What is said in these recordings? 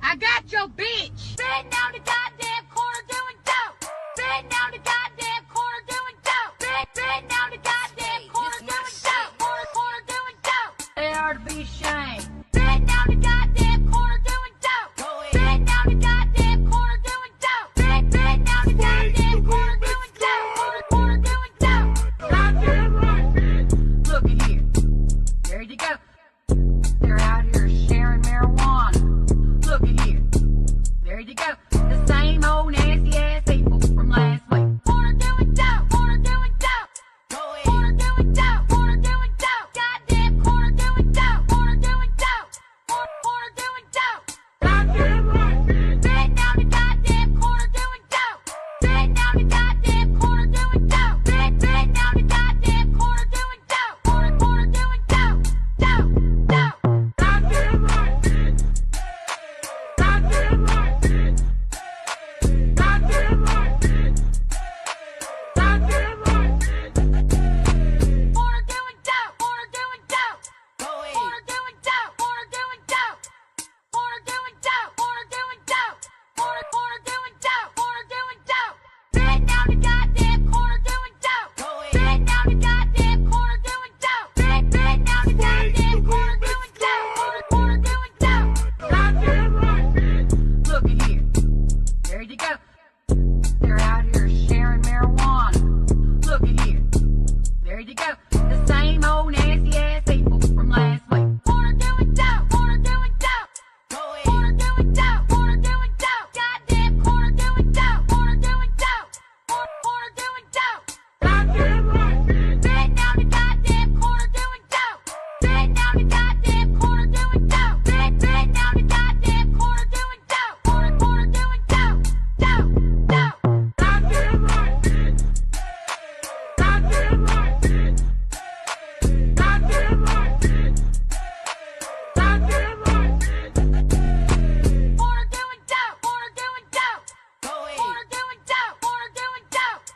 I got your bitch. Sitting down the goddamn corner doing dope. Sitting down the goddamn corner doing dope. Sitting down the goddamn corner doing dope. Corner doing dope. They are to be ashamed. Sitting down the goddamn corner doing dope. Sitting down the goddamn corner doing dope. Sitting down the goddamn corner doing dope. Corner doing dope. Goddamn right, bitch. Look at here. There you go. They're out here sharing marijuana. Look at here. There you go. The same old nasty ass people from last week. Corner doing dope. Corner doing dope. Corner doing dope. Corner doing dope. Goddamn corner doing dope. Corner doing dope. Corner doing dope. Goddamn right, bitch. Sitting down the goddamn corner doing dope. Sitting down the goddamn corner doing dope. Sitting down the goddamn corner doing dope. Corner doing dope. Dope. Dope. Goddamn right, bitch. Goddamn right, bitch. Goddamn right, bitch. Goddamn right, bitch. Corner doing dope. Corner doing dope. Corner doing dope. Corner doing dope. Corner doing dope. Corner doing dope. Corner doing dope. Corner doing dope. Sitting down the goddamn corner doing dope. Sitting down the goddamn corner doing dope. Sitting down the goddamn corner doing dope. Corner doing dope. Goddamn right, bitch. Look at here. There you go. They're out here sharing marijuana. Look at here. There you go. The same old nasty ass people from last week. Corner doing dope. Corner doing dope. Corner doing dope. Corner doing dope. Goddamn corner doing dope. Corner doing dope. Corner doing dope. Goddamn right, bitch. Sitting down the goddamn corner doing dope. Sitting down the goddamn corner doing dope. Sitting down the goddamn corner doing dope. Corner doing dope. Dope. Dope. Goddamn right, bitch. Goddamn right, bitch. Goddamn right, bitch. Goddamn right, bitch. Corner doing dope. Corner doing dope. Corner doing dope. Corner doing dope.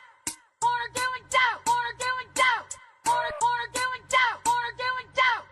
Corner doing dope. Corner doing dope. Corner doing dope. Corner doing dope.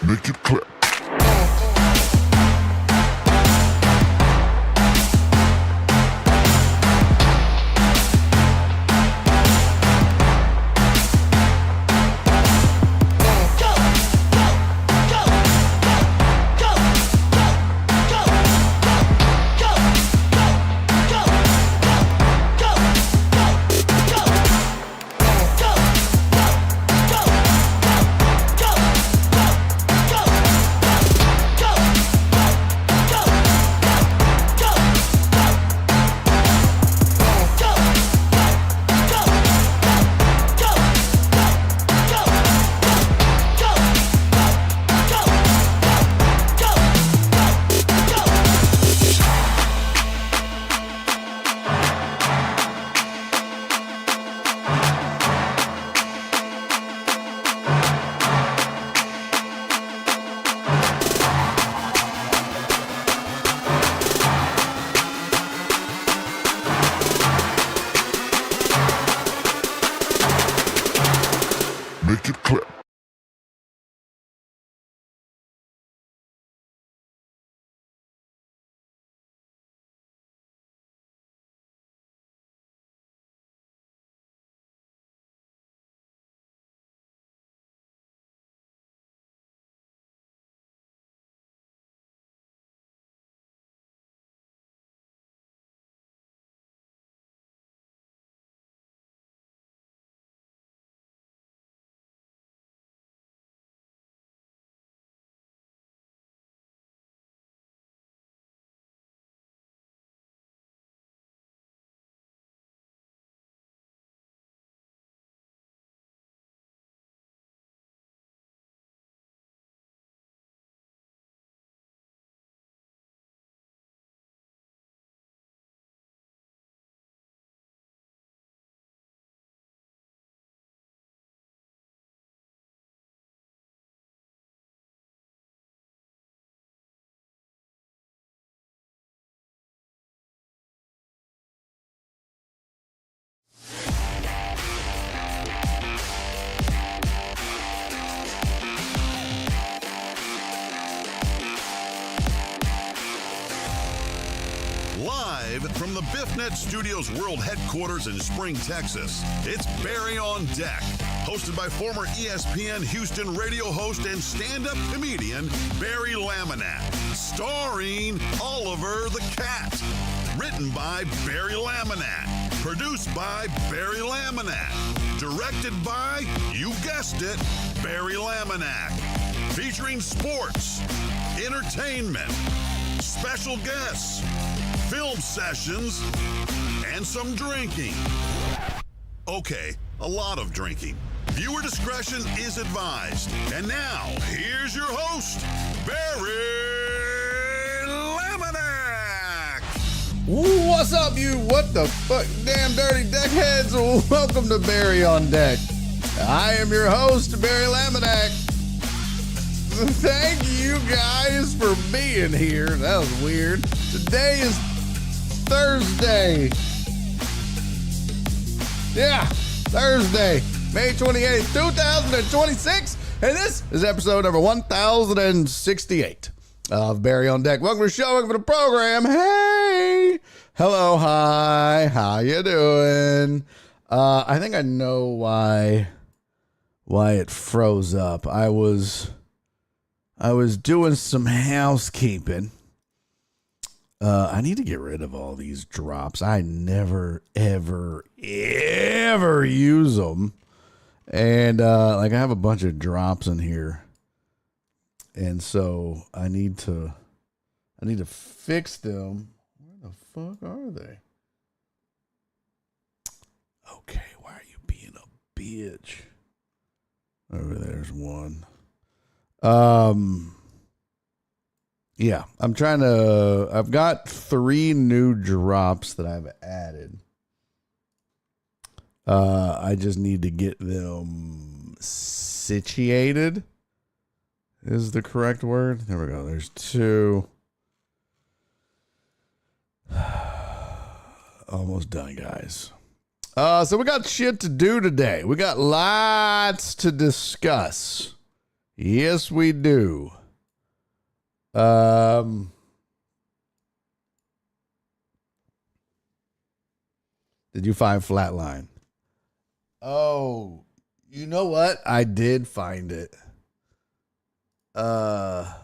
Make it clap. Live from the BiffNet Studios World Headquarters in Spring, Texas, it's Barry on Deck. Hosted by former ESPN Houston radio host and stand-up comedian Barry Laminack. Starring Oliver the Cat. Written by Barry Laminack. Produced by Barry Laminack. Directed by, you guessed it, Barry Laminack. Featuring sports, entertainment, special guests, film sessions, and some drinking. Okay, a lot of drinking. Viewer discretion is advised. And now, here's your host, Barry Laminack. What's up, you what the fuck damn dirty deckheads? Welcome to Barry on Deck. I am your host, Barry Laminack. Thank you guys for being here. That was weird. Today is Thursday. Yeah, Thursday, May 28th, 2026. And this is episode number 1068 of Barry on Deck. Welcome to the show, welcome to the program. Hey, hello, hi, how you doing? I think I know why it froze up. I was doing some housekeeping. I need to get rid of all these drops. I never, ever use them. And like I have a bunch of drops in here. And so I need to fix them. Where the fuck are they? Okay, why are you being a bitch? Over there's one. Yeah, I've got 3 new drops that I've added. I just need to get them situated is the correct word. There we go. There's 2. Almost done, guys. So we got shit to do today. We got lots to discuss. Yes, we do. Did you find Flatline? Oh, you know what? I did find it. Yeah,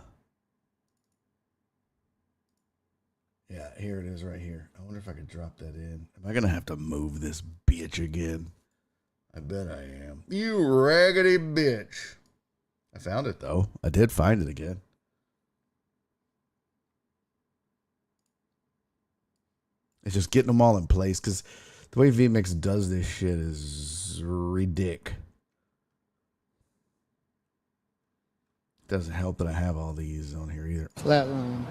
here it is right here. I wonder if I could drop that in. Am I going to have to move this bitch again? I bet I am. You raggedy bitch. I found it, though. I did find it again. It's just getting them all in place because the way vMix does this shit is ridiculous. Doesn't help that I have all these on here either. Flatline.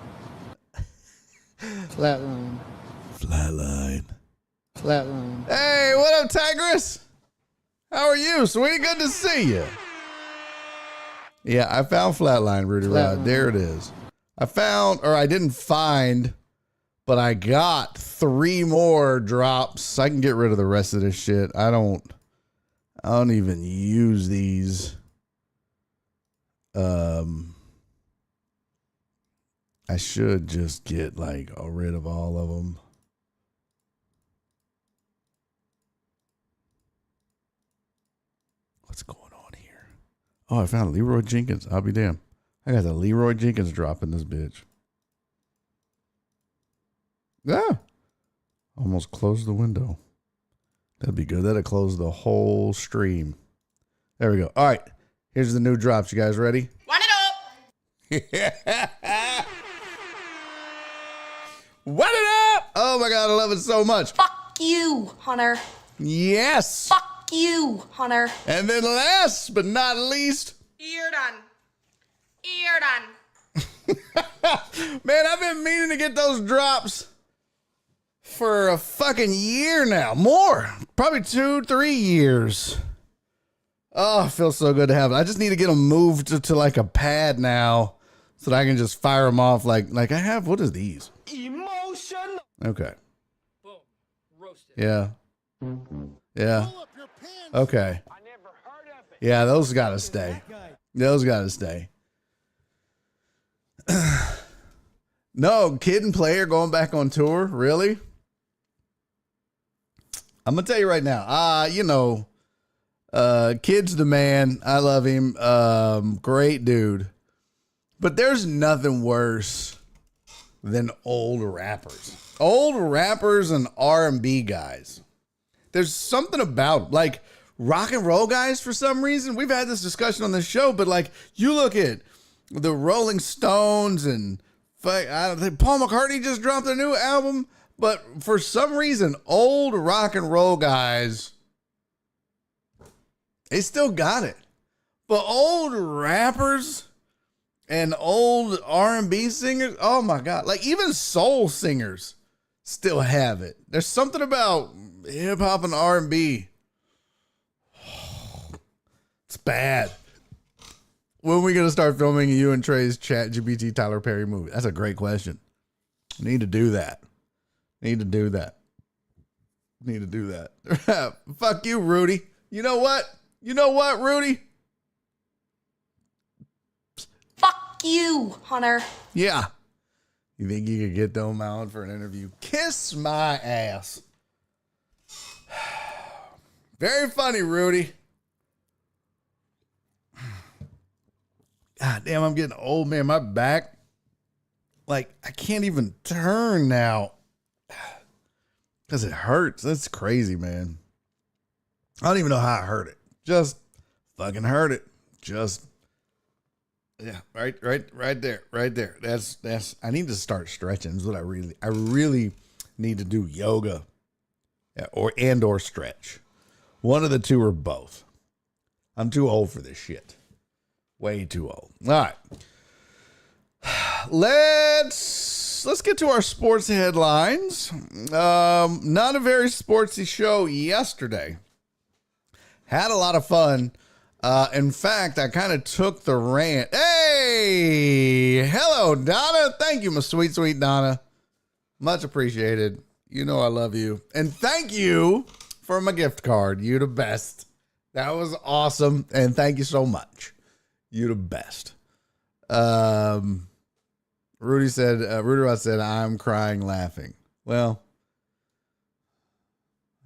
Flatline. Flatline. Flatline. Hey, what up, Tigress? How are you, sweetie? Good to see you. Yeah, I found Flatline, Rudy Rod. There it is. I didn't find, but I got 3 more drops. I can get rid of the rest of this shit. I don't even use these. I should just get rid of all of them. What's going on here? Oh, I found Leroy Jenkins. I'll be damned. I got the Leroy Jenkins drop in this bitch. Yeah. Almost closed the window. That'd be good. That'd close the whole stream. There we go. All right. Here's the new drops. You guys ready? Run it up! What it up? Oh my God, I love it so much. Fuck you, Hunter. Yes. Fuck you, Hunter. And then last but not least. You're done. You're done. Man, I've been meaning to get those drops for a fucking year now. More. Probably 2-3 years. Oh, it feels so good to have it. I just need to get them moved to like a pad now so that I can just fire them off like I have. What is these? Emotion. Okay. Boom. Roasted. Yeah. Yeah. Okay. I never heard of it. Yeah, those gotta stay. Those gotta stay. No, Kid and Player going back on tour? Really? I'm going to tell you right now. Kid's the man. I love him. Great dude. But there's nothing worse than old rappers. Old rappers and R&B guys. There's something about, like, rock and roll guys for some reason. We've had this discussion on the show, but, like, you look at the Rolling Stones and I don't think Paul McCartney just dropped a new album, but for some reason, old rock and roll guys, they still got it. But old rappers and old R&B singers, oh my God, like even soul singers still have it. There's something about hip hop and R&B. It's bad. When are we going to start filming you and Trey's ChatGPT Tyler Perry movie? That's a great question. Need to do that. Fuck you, Rudy. You know what, Rudy? Fuck you, Hunter. Yeah. You think you could get them out for an interview? Kiss my ass. Very funny, Rudy. God damn, I'm getting old, man. My back, like, I can't even turn now because it hurts. That's crazy, man. I don't even know how I hurt it. Just fucking hurt it. Just, yeah, right there. That's. I need to start stretching. Is what I really need to do yoga, or stretch. One of the two or both. I'm too old for this shit. Way too old. All right. Let's get to our sports headlines. Not a very sportsy show yesterday. Had a lot of fun. In fact, I kind of took the rant. Hey, hello, Donna. Thank you, my sweet, sweet Donna. Much appreciated. You know I love you. And thank you for my gift card. You the best. That was awesome. And thank you so much. You the best. Rudy Rod said, I'm crying laughing. Well,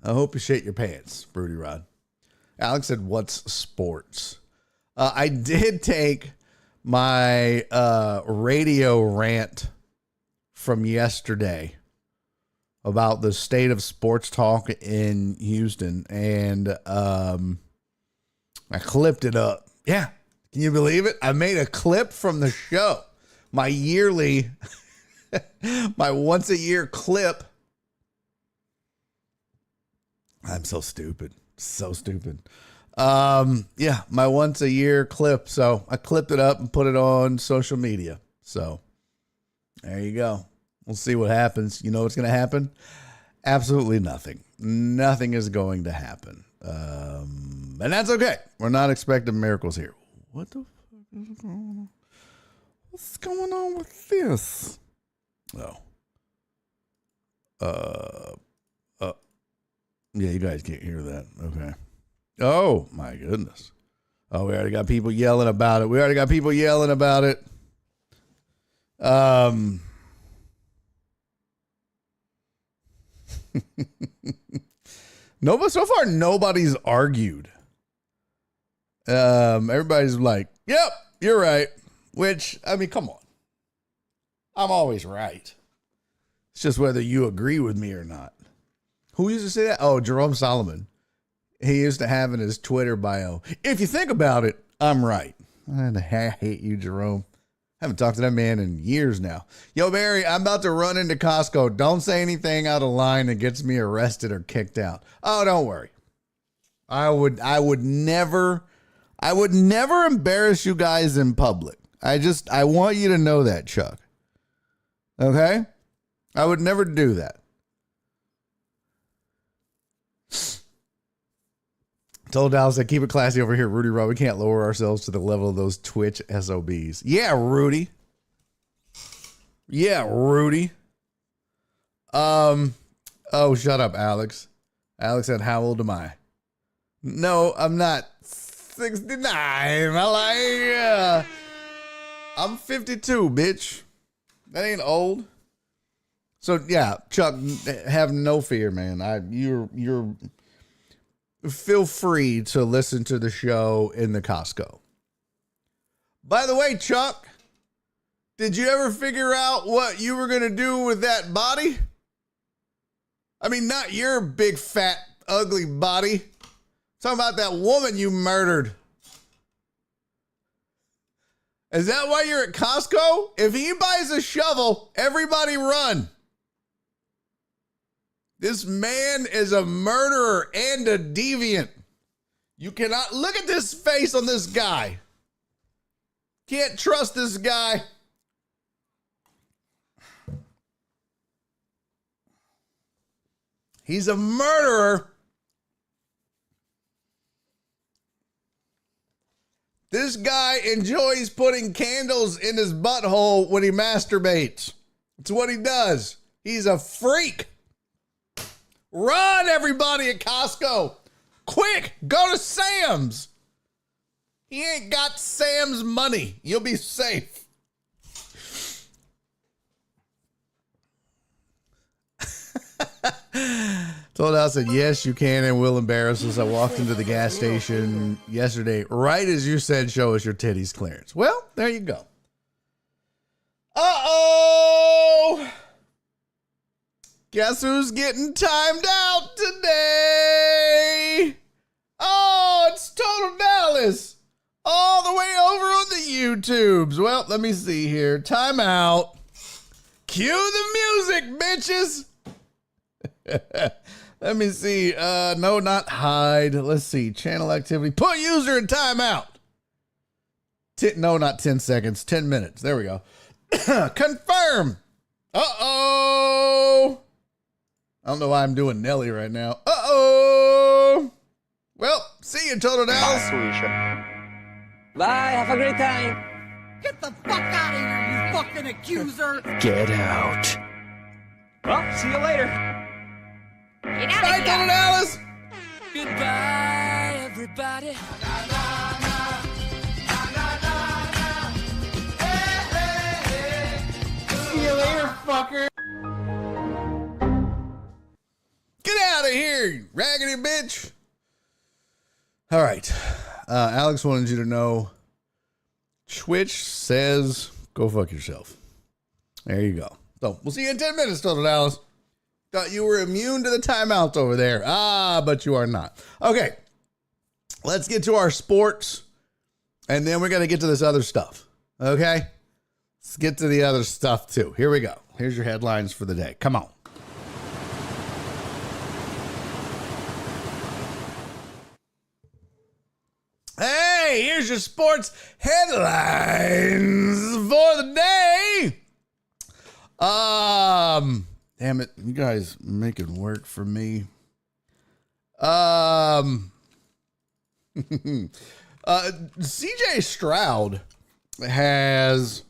I hope you shit your pants, Rudy Rod. Alex said, what's sports? I did take my radio rant from yesterday about the state of sports talk in Houston, and I clipped it up. Yeah. Can you believe it? I made a clip from the show. My yearly, my once a year clip. I'm so stupid. So stupid. Yeah, my once a year clip. So I clipped it up and put it on social media. So there you go. We'll see what happens. You know what's going to happen? Absolutely nothing. Nothing is going to happen. And that's okay. We're not expecting miracles here. What the fuck is going on? What's going on with this? Oh. Yeah, you guys can't hear that. Okay. Oh, my goodness. Oh, we already got people yelling about it. No, but so far nobody's argued. Everybody's like, yep, you're right. Which, I mean, come on. I'm always right. It's just whether you agree with me or not. Who used to say that? Oh, Jerome Solomon. He used to have in his Twitter bio, if you think about it, I'm right. I hate you, Jerome. I haven't talked to that man in years now. Yo, Barry, I'm about to run into Costco. Don't say anything out of line that gets me arrested or kicked out. Oh, don't worry. I would never embarrass you guys in public. I want you to know that, Chuck. Okay? I would never do that. Told Dallas, I keep it classy over here, Rudy Rod. We can't lower ourselves to the level of those Twitch SOBs. Yeah, Rudy. Oh, shut up, Alex. Alex said, how old am I? No, I'm not 69. I'm 52, bitch. That ain't old. So yeah, Chuck, have no fear, man. You're feel free to listen to the show in the Costco. By the way, Chuck, did you ever figure out what you were gonna do with that body? I mean, not your big, fat, ugly body. Talking about that woman you murdered. Is that why you're at Costco? If he buys a shovel, everybody run. This man is a murderer and a deviant. You cannot look at this face on this guy. Can't trust this guy. He's a murderer. This guy enjoys putting candles in his butthole when he masturbates. It's what he does. He's a freak. Run, everybody at Costco. Quick, go to Sam's. He ain't got Sam's money. You'll be safe. Told us that yes, you can and will embarrass us. I walked into the gas station yesterday, right as you said, show us your titties clearance. Well, there you go. Uh-oh. Guess who's getting timed out today? Oh, it's Total Dallas. All the way over on the YouTubes. Well, let me see here. Time out. Cue the music, bitches. Let me see. No, not hide. Let's see. Channel activity. Put user in timeout. No, not 10 seconds. 10 minutes. There we go. Confirm. Uh-oh. I don't know why I'm doing Nelly right now. Uh-oh. Well, see you, Total Dallas. Bye, have a great time. Get the fuck out of here, you fucking accuser! Get out. Well, see you later. Get out Bye, of Total here! Dallas. Goodbye, everybody. See you later, fucker. Get out of here, you raggedy bitch. All right. Alex wanted you to know Twitch says go fuck yourself. There you go. So we'll see you in 10 minutes, Total Dallas. Thought you were immune to the timeouts over there. But you are not. Okay. Let's get to our sports. And then we're going to get to this other stuff. Okay. Let's get to the other stuff too. Here we go. Here's your headlines for the day. Come on. Hey, here's your sports headlines for the day. Damn it, you guys making work for me. CJ Stroud has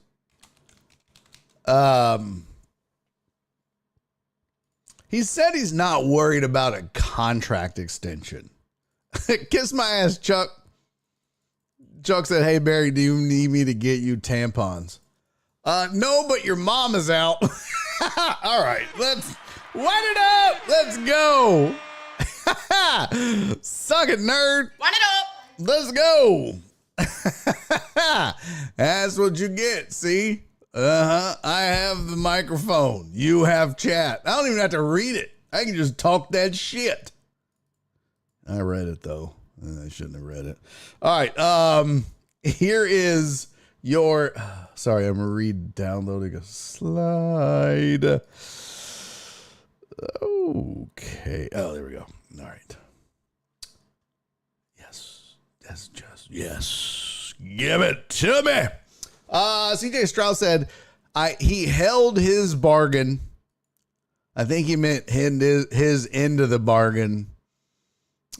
he said he's not worried about a contract extension. Kiss my ass, Chuck. Chuck said, hey, Barry, do you need me to get you tampons? No, but your mom is out. All right, let's wind it up. Let's go. Suck it, nerd. Wind it up. Let's go. That's what you get, see? I have the microphone. You have chat. I don't even have to read it. I can just talk that shit. I read it, though. I shouldn't have read it. All right. Here is your... Sorry, I'm downloading a slide. Okay. Oh, there we go. All right. Yes. Give it to me. CJ Stroud said he held his bargain. I think he meant his end of the bargain.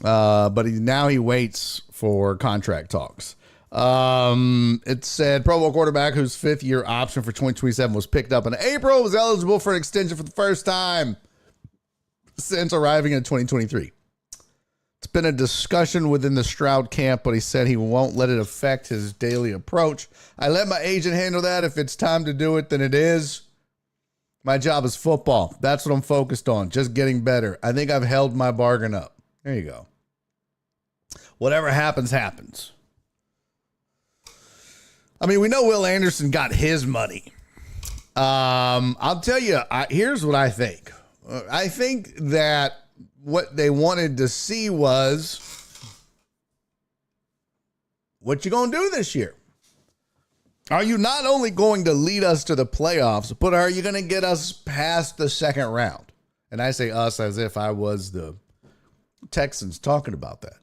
But he waits for contract talks. It said Pro Bowl quarterback whose fifth-year option for 2027 was picked up in April was eligible for an extension for the first time since arriving in 2023. It's been a discussion within the Stroud camp, but he said he won't let it affect his daily approach. I let my agent handle that. If it's time to do it, then it is. My job is football. That's what I'm focused on. Just getting better. I think I've held my bargain up. There you go. Whatever happens, happens. I mean, we know Will Anderson got his money. I'll tell you, here's what I think. I think that what they wanted to see was, what you going to do this year? Are you not only going to lead us to the playoffs, but are you going to get us past the second round? And I say us as if I was the Texans talking about that.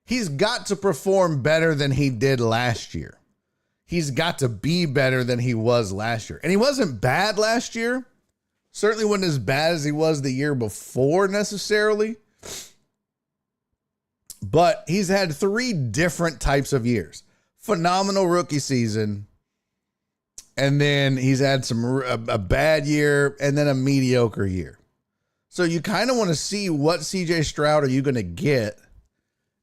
He's got to perform better than he did last year. He's got to be better than he was last year. And he wasn't bad last year. Certainly wasn't as bad as he was the year before necessarily. But he's had 3 different types of years. Phenomenal rookie season. And then he's had a bad year and then a mediocre year. So you kind of want to see what CJ Stroud are you going to get?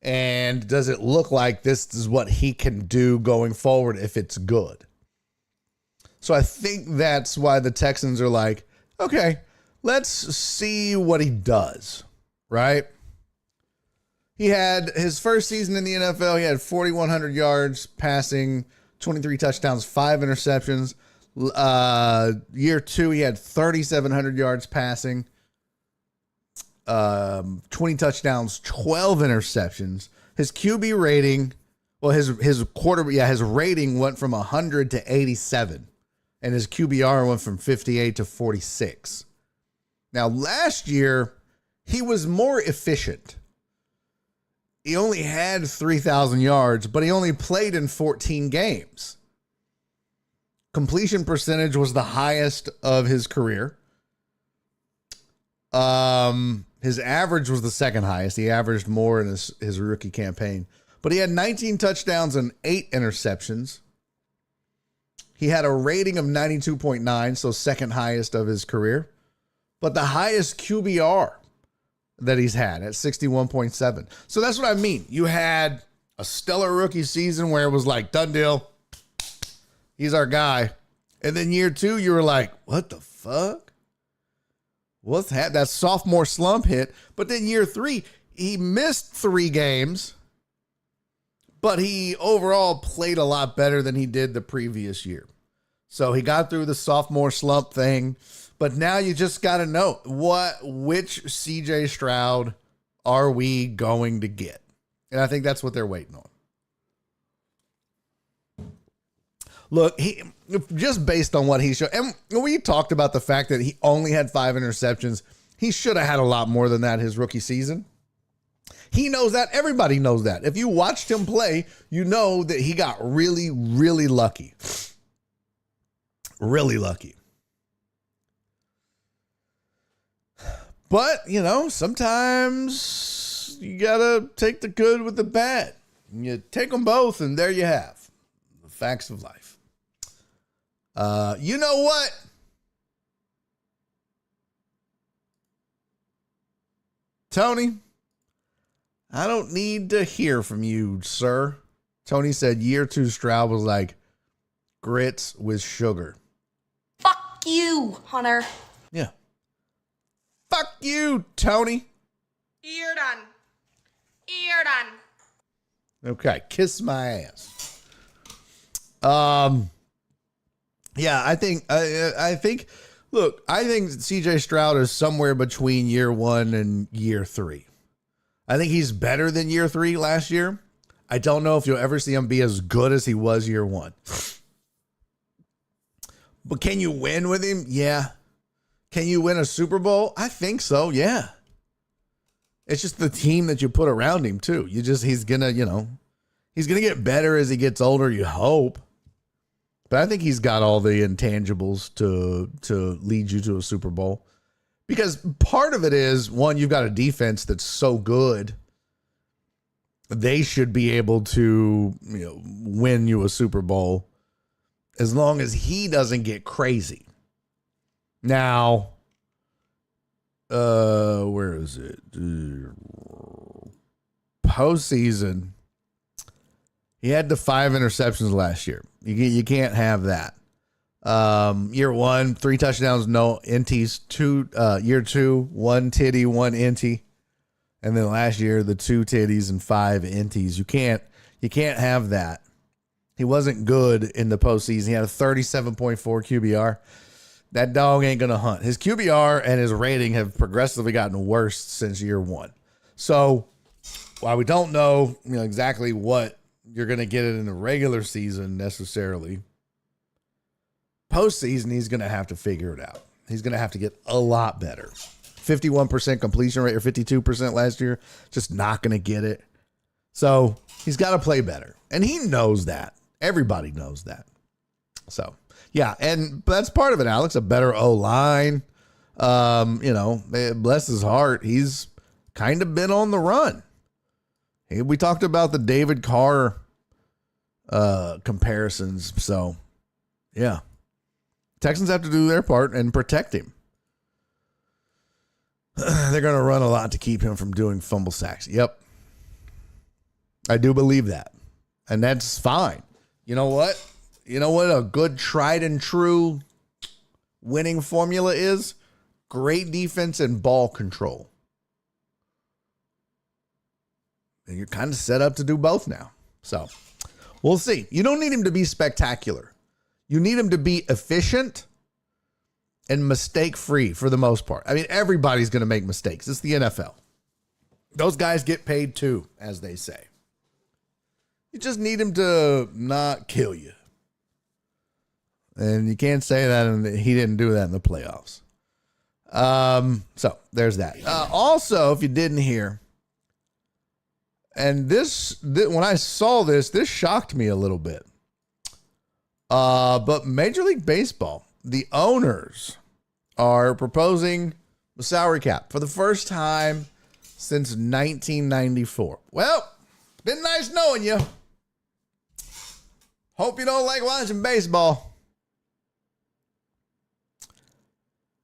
And does it look like this is what he can do going forward if it's good? So I think that's why the Texans are like, okay, let's see what he does, right? He had his first season in the NFL. He had 4,100 yards passing, 23 touchdowns, 5 interceptions. Year 2, he had 3,700 yards passing, 20 touchdowns, 12 interceptions. His QB rating, well, his rating went from 100 to 87, and his QBR went from 58 to 46. Now, last year, he was more efficient. He only had 3,000 yards, but he only played in 14 games. Completion percentage was the highest of his career. His average was the second highest. He averaged more in his rookie campaign. But he had 19 touchdowns and 8 interceptions. He had a rating of 92.9, so second highest of his career. But the highest QBR that he's had at 61.7. So that's what I mean. You had a stellar rookie season where it was like, done deal. He's our guy. And then year 2, you were like, what the fuck? What's that sophomore slump hit? But then year 3, he missed 3 games, but he overall played a lot better than he did the previous year. So he got through the sophomore slump thing. But now you just got to know which CJ Stroud are we going to get? And I think that's what they're waiting on. Look, he just based on what he showed, and we talked about the fact that he only had 5 interceptions. He should have had a lot more than that his rookie season. He knows that. Everybody knows that. If you watched him play, you know that he got really, really lucky. Really lucky. But, sometimes you got to take the good with the bad. You take them both, and there you have the facts of life. You know what? Tony, I don't need to hear from you, sir. Tony said year 2 Stroud was like grits with sugar. Fuck you, Hunter. Yeah. Fuck you, Tony. You're done. You're done. Okay, kiss my ass. Yeah, I think look, I think CJ Stroud is somewhere between year 1 and year 3. I think he's better than year 3 last year. I don't know if you'll ever see him be as good as he was year 1. But can you win with him? Yeah. Can you win a Super Bowl? I think so, yeah. It's just the team that you put around him, too. He's going to get better as he gets older, you hope. But I think he's got all the intangibles to lead you to a Super Bowl. Because part of it is, one, you've got a defense that's so good. They should be able to, win you a Super Bowl as long as he doesn't get crazy. Now, where is it? Postseason. He had the 5 interceptions last year. You can't have that. Year one, 3 touchdowns, no inties. Year two, 1 titty, 1 inty. And then last year, the 2 titties and 5 inties. You can't have that. He wasn't good in the postseason. He had a 37.4 QBR. That dog ain't going to hunt. His QBR and his rating have progressively gotten worse since year one. So while we don't know, exactly what you're going to get in the regular season necessarily, postseason, he's going to have to figure it out. He's going to have to get a lot better. 51% completion rate or 52% last year, just not going to get it. So he's got to play better. And he knows that. Everybody knows that. So, yeah, and that's part of it, Alex. A better O-line. Bless his heart, he's kind of been on the run. We talked about the David Carr comparisons. So, yeah. Texans have to do their part and protect him. They're going to run a lot to keep him from doing fumble sacks. Yep. I do believe that. And that's fine. You know what? You know what a good tried and true winning formula is? Great defense and ball control. And you're kind of set up to do both now. So we'll see. You don't need him to be spectacular. You need him to be efficient and mistake-free for the most part. I mean, everybody's going to make mistakes. It's the NFL. Those guys get paid too, as they say. You just need him to not kill you. And you can't say that, and he didn't do that in the playoffs. So there's that. Also, if you didn't hear, and this when I saw this shocked me a little bit. But Major League Baseball, the owners are proposing the salary cap for the first time since 1994. Well, it's been nice knowing you. Hope you don't like watching baseball.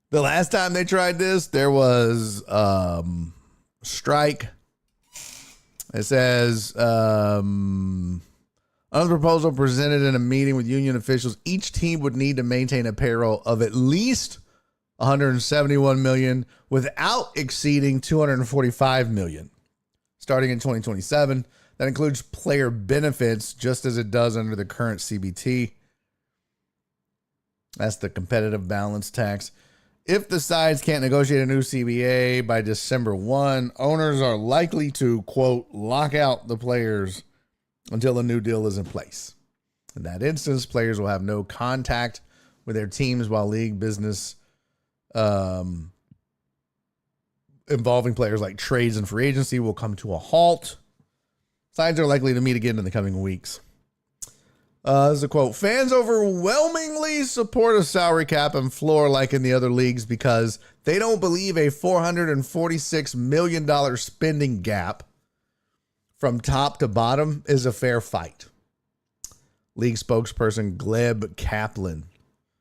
The last time they tried this, there was strike. It says, under the proposal presented in a meeting with union officials, each team would need to maintain a payroll of at least $171 million without exceeding $245 million starting in 2027. That includes player benefits, just as it does under the current CBT. That's the competitive balance tax. If the sides can't negotiate a new CBA by December 1, owners are likely to, quote, lock out the players until a new deal is in place. In that instance, players will have no contact with their teams while league business involving players like trades and free agency will come to a halt. Sides are likely to meet again in the coming weeks. This is a quote. Fans overwhelmingly support a salary cap and floor like in the other leagues because they don't believe a $446 million spending gap from top to bottom is a fair fight. League spokesperson Gleb Kaplan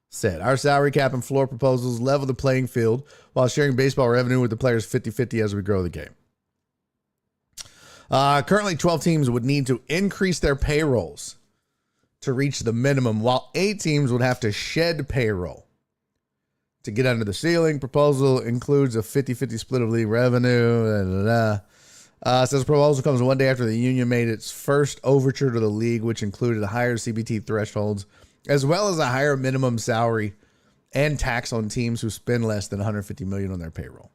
said, our salary cap and floor proposals level the playing field while sharing baseball revenue with the players 50-50 as we grow the game. Currently, 12 teams would need to increase their payrolls to reach the minimum, while 8 teams would have to shed payroll to get under the ceiling. Proposal includes a 50-50 split of league revenue. Says the proposal comes one day after the union made its first overture to the league, which included higher CBT thresholds, as well as a higher minimum salary and tax on teams who spend less than $150 million on their payroll.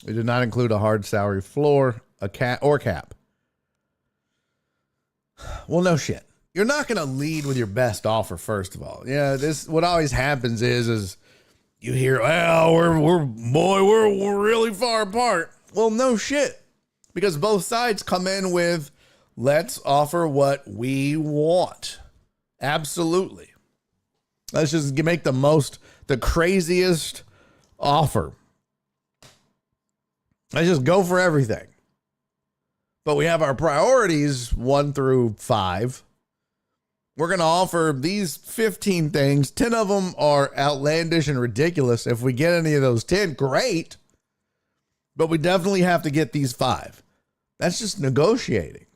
It did not include a hard salary floor, a cap. Well, no shit. You're not going to lead with your best offer, first of all. Yeah, this what always happens is you hear, well, we're really far apart. Well, no shit. Because both sides come in with, let's offer what we want. Absolutely. Let's just make the craziest offer. Let's just go for everything. But we have our priorities 1 through 5. We're going to offer these 15 things. 10 of them are outlandish and ridiculous. If we get any of those 10, great. But we definitely have to get these 5. That's just negotiating.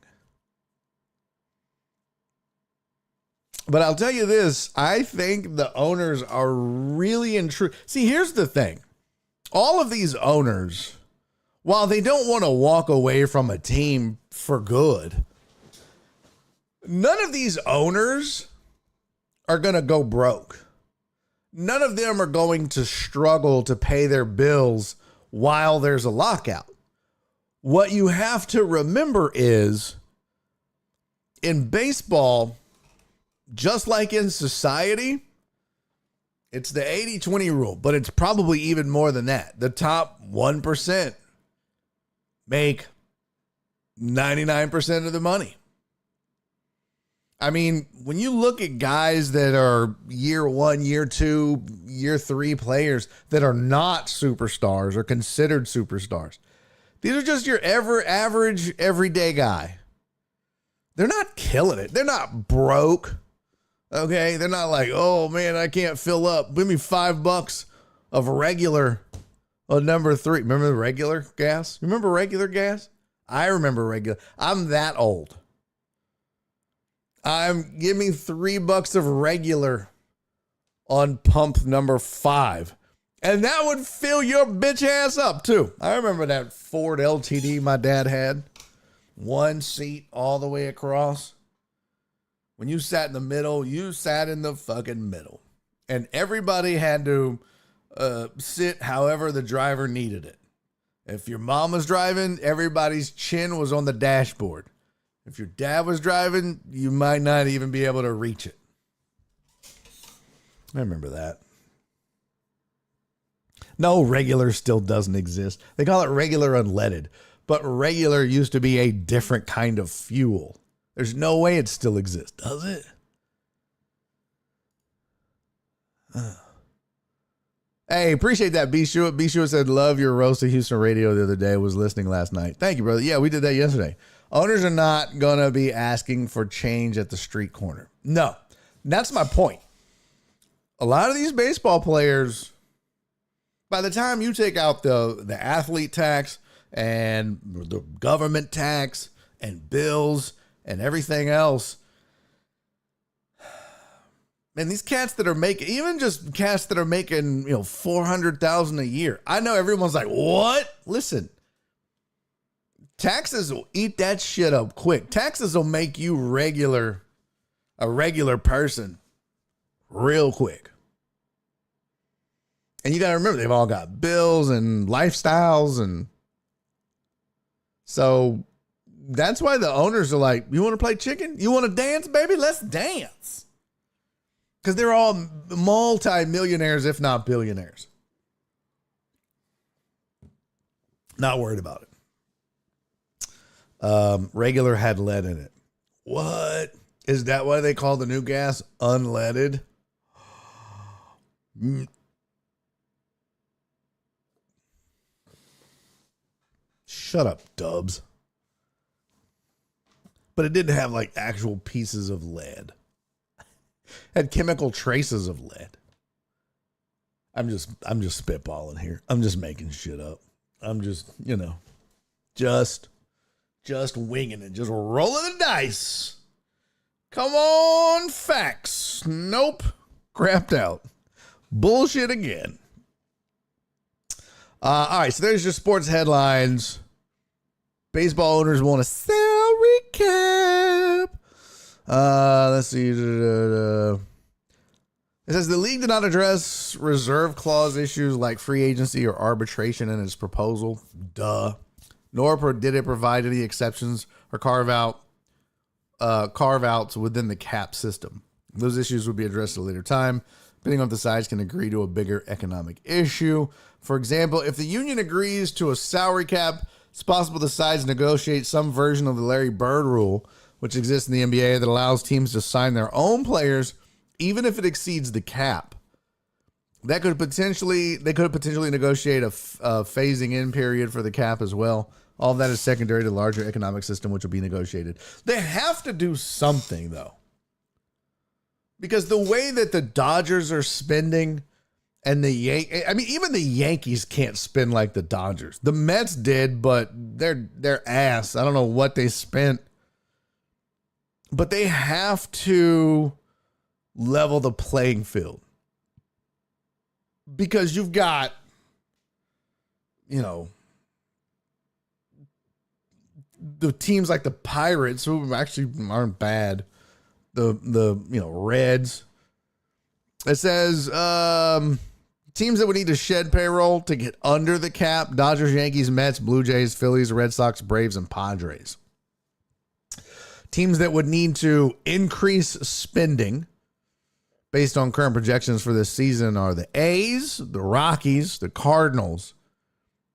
But I'll tell you this, I think the owners are really intrigued. See, here's the thing. All of these owners, while they don't want to walk away from a team for good, none of these owners are going to go broke. None of them are going to struggle to pay their bills while there's a lockout. What you have to remember is, in baseball, just like in society, it's the 80-20 rule, but it's probably even more than that. The top 1% make 99% of the money. I mean, when you look at guys that are year 1, year 2, year 3 players that are not superstars or considered superstars, these are just your average, everyday guy. They're not killing it. They're not broke. Okay, they're not like, oh man, I can't fill up. Give me $5 of regular number 3. Remember the regular gas? Remember regular gas? I remember regular. I'm that old. Give me $3 of regular on pump number 5. And that would fill your bitch ass up too. I remember that Ford LTD my dad had. 1 seat all the way across. When you sat in the middle, you sat in the fucking middle. And everybody had to sit however the driver needed it. If your mom was driving, everybody's chin was on the dashboard. If your dad was driving, you might not even be able to reach it. I remember that. No, regular still doesn't exist. They call it regular unleaded. But regular used to be a different kind of fuel. There's no way it still exists, does it? Hey, appreciate that, B. Shua. B. Shua said, love your roast of Houston radio the other day. Was listening last night. Thank you, brother. Yeah, we did that yesterday. Owners are not going to be asking for change at the street corner. No, that's my point. A lot of these baseball players, by the time you take out the athlete tax and the government tax and bills and everything else, man, these cats that are making, even just cats that are making, $400,000 a year. I know everyone's like, what? Listen, taxes will eat that shit up quick. Taxes will make you a regular person real quick. And you got to remember, they've all got bills and lifestyles. And so that's why the owners are like, you want to play chicken? You want to dance, baby? Let's dance. Because they're all multi-millionaires, if not billionaires. Not worried about it. Regular had lead in it. What? Is that why they call the new gas unleaded? Shut up, Dubs. But it didn't have like actual pieces of lead. Had chemical traces of lead. I'm just spitballing here. I'm just making shit up. I'm just, just winging it, just rolling the dice. Come on, facts. Nope. Crapped out. Bullshit again. All right, so there's your sports headlines. Baseball owners want a salary cap. Let's see. It says the league did not address reserve clause issues like free agency or arbitration in its proposal. Duh. Nor did it provide any exceptions or carve-outs within the cap system. Those issues will be addressed at a later time, depending on if the sides can agree to a bigger economic issue. For example, if the union agrees to a salary cap, it's possible the sides negotiate some version of the Larry Bird rule, which exists in the NBA, that allows teams to sign their own players, even if it exceeds the cap. They could potentially negotiate a phasing in period for the cap as well. All of that is secondary to the larger economic system, which will be negotiated. They have to do something, though. Because the way that the Dodgers are spending, and even the Yankees can't spend like the Dodgers. The Mets did, but they're ass. I don't know what they spent. But they have to level the playing field. Because you've got, the teams like the Pirates, who actually aren't bad. The Reds. It says teams that would need to shed payroll to get under the cap: Dodgers, Yankees, Mets, Blue Jays, Phillies, Red Sox, Braves, and Padres. Teams that would need to increase spending based on current projections for this season are the A's, the Rockies, the Cardinals,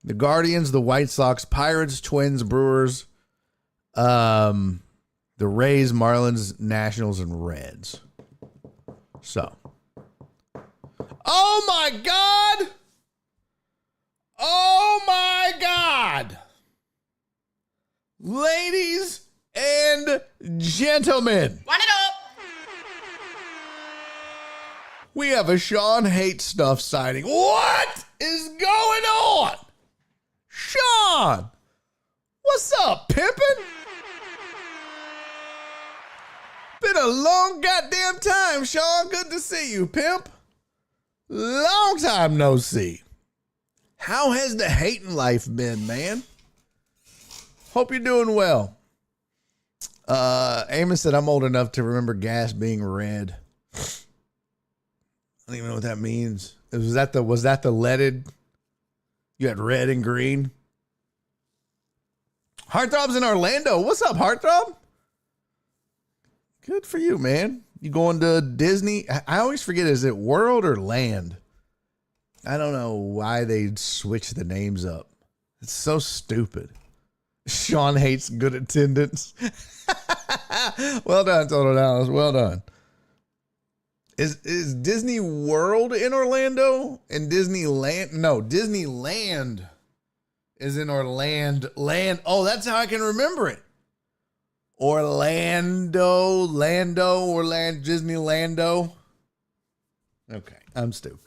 the Guardians, the White Sox, Pirates, Twins, Brewers, the Rays, Marlins, Nationals, and Reds. So. Oh my God. Oh my God. Ladies and gentlemen. Run it up. We have a Sean Hate Stuff sighting. What is going on? Sean, what's up, pimpin'? Been a long goddamn time, Sean. Good to see you, pimp. Long time no see. How has the hating life been, man? Hope you're doing well. Amos said I'm old enough to remember gas being red. I don't even know what that means. Was that the leaded? You had red and green. Heartthrob's in Orlando. What's up, Heartthrob? Good for you, man. You going to Disney? I always forget, is it World or Land? I don't know why they switch the names up. It's so stupid. Sean hates good attendance. Well done, Total Dallas. Well done. Is Disney World in Orlando and Disneyland? No, Disneyland is in Orlando. Oh, that's how I can remember it. Disneylando. Okay, I'm stupid.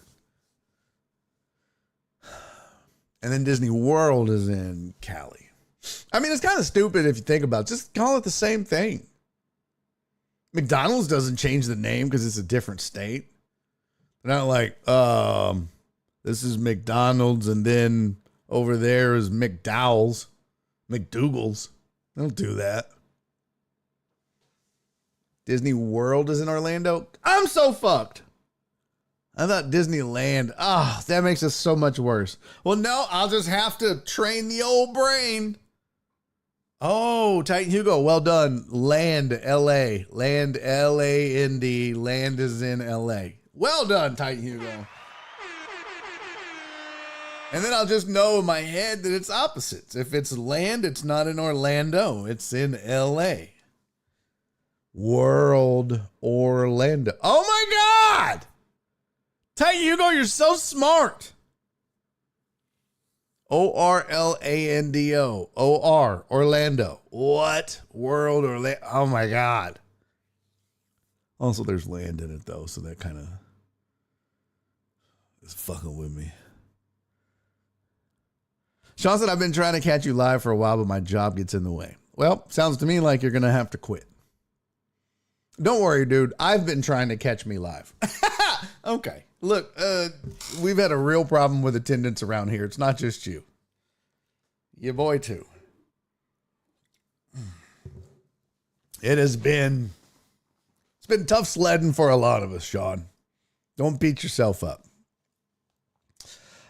And then Disney World is in Cali. I mean, it's kind of stupid if you think about it. Just call it the same thing. McDonald's doesn't change the name because it's a different state. They're not like, this is McDonald's and then over there is McDowell's, McDougal's. They don't do that. Disney World is in Orlando. I'm so fucked. I thought Disneyland. Oh, that makes it so much worse. Well, no, I'll just have to train the old brain. Oh, Titan Hugo, well done. Land, L.A. Land, L-A-N-D. Land is in L.A. Well done, Titan Hugo. And then I'll just know in my head that it's opposites. If it's land, it's not in Orlando. It's in L.A. World Orlando. Oh, my God. Titan Hugo, you're so smart. O-R-L-A-N-D-O. O-R, Orlando. What? World Orlando. Oh, my God. Also, there's land in it, though, so that kind of is fucking with me. Sean said, I've been trying to catch you live for a while, but my job gets in the way. Well, sounds to me like you're going to have to quit. Don't worry, dude. I've been trying to catch me live. Okay. Look, we've had a real problem with attendance around here. It's not just you. Your boy, too. It's been tough sledding for a lot of us, Sean. Don't beat yourself up.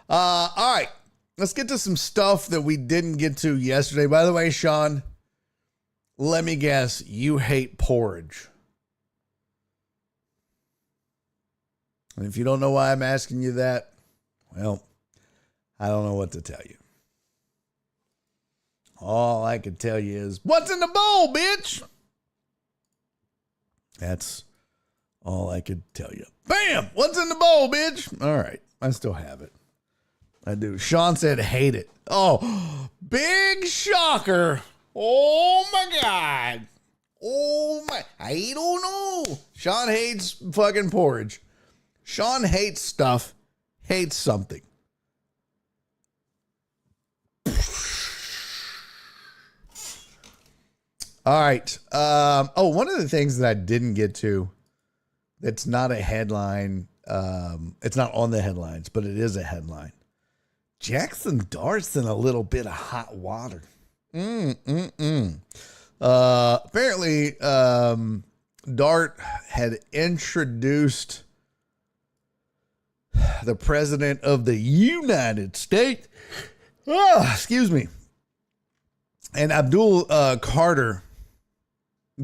All right. Let's get to some stuff that we didn't get to yesterday. By the way, Sean, let me guess, you hate porridge. And if you don't know why I'm asking you that, well, I don't know what to tell you. All I can tell you is, what's in the bowl, bitch? That's all I could tell you. Bam! What's in the bowl, bitch? All right. I still have it. I do. Sean said hate it. Oh, big shocker. Oh, my God. Oh, my. I don't know. Sean hates fucking porridge. Sean hates stuff, hates something. All right. One of the things that I didn't get to It's not a headline. It's not on the headlines, but it is a headline. Jackson Dart's in a little bit of hot water. Apparently, Dart had introduced the president of the United States. Excuse me. And Abdul Carter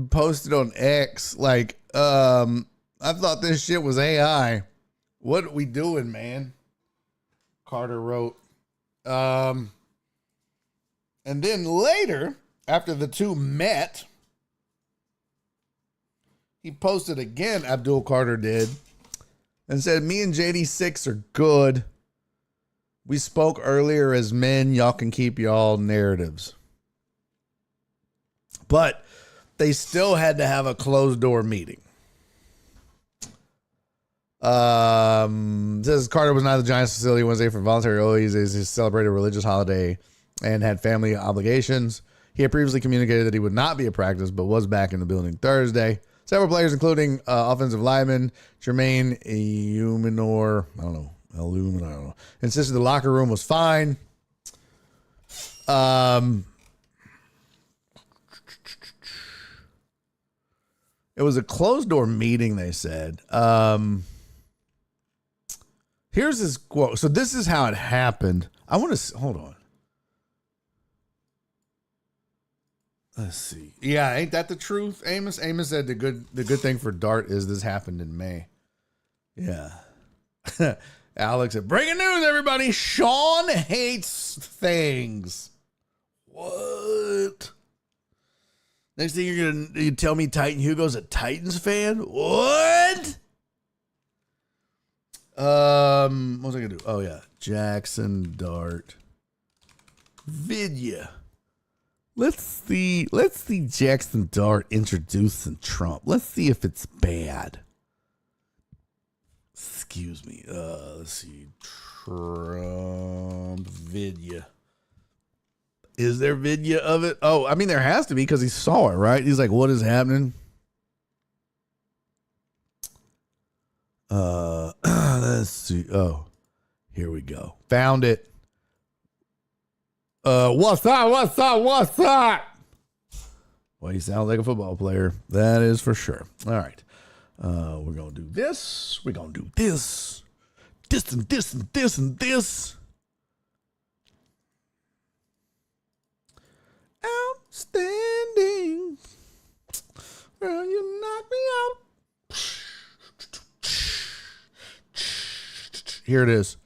posted on X, like, I thought this shit was AI. What are we doing, man? Carter wrote. And then later, after the two met, he posted again, Abdul Carter did, and said, me and JD6 are good. We spoke earlier as men. Y'all can keep y'all narratives. But they still had to have a closed door meeting. Says Carter was not at the Giants facility Wednesday for voluntary OEs as he celebrated a religious holiday and had family obligations. He had previously communicated that he would not be at practice, but was back in the building Thursday. Several players, including offensive lineman Jermaine Illuminor, I don't know, insisted the locker room was fine. It was a closed door meeting, they said. Here's his quote. So this is how it happened. I want to hold on. Let's see. Yeah, ain't that the truth, Amos? Amos said the good thing for Dart is this happened in May. Yeah. Alex said, breaking news, everybody. Sean hates things. What? Next thing you tell me Titan Hugo's a Titans fan? What? What was I gonna do? Oh yeah. Jackson Dart. Vidya. Let's see Jackson Dart introducing Trump. Let's see if it's bad. Excuse me. Let's see. Trump Vidya. Is there Vidya of it? Oh, I mean, there has to be because he saw it, right? He's like, what is happening? Let's see. Oh, here we go. Found it. What's up? Well, he sounds like a football player. That is for sure. All right. We're going to do this. We're going to do this. This and this and this and this. Outstanding. Girl, you knock me out. Here it is.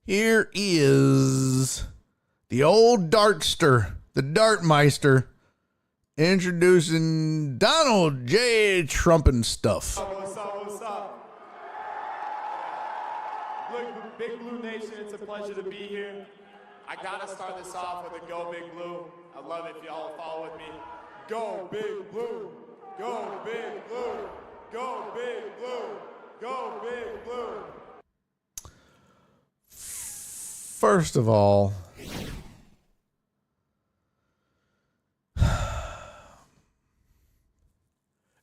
Here is the old dartster, the Dartmeister, introducing Donald J. Trump and stuff. What's up? Look, Big Blue Nation, it's a pleasure to be here. I gotta start this off with a Go Big Blue. I love it if y'all follow with me. Go Big Blue, go Big Blue, go Big Blue, go Big Blue. First of all,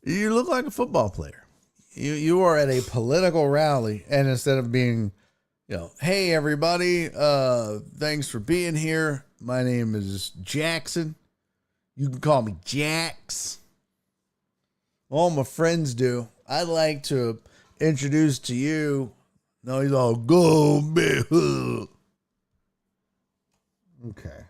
you look like a football player. You are at a political rally, and instead of being, hey everybody, thanks for being here. My name is Jackson. You can call me Jax. All my friends do. I'd like to introduce to you. No, he's all go big. Okay.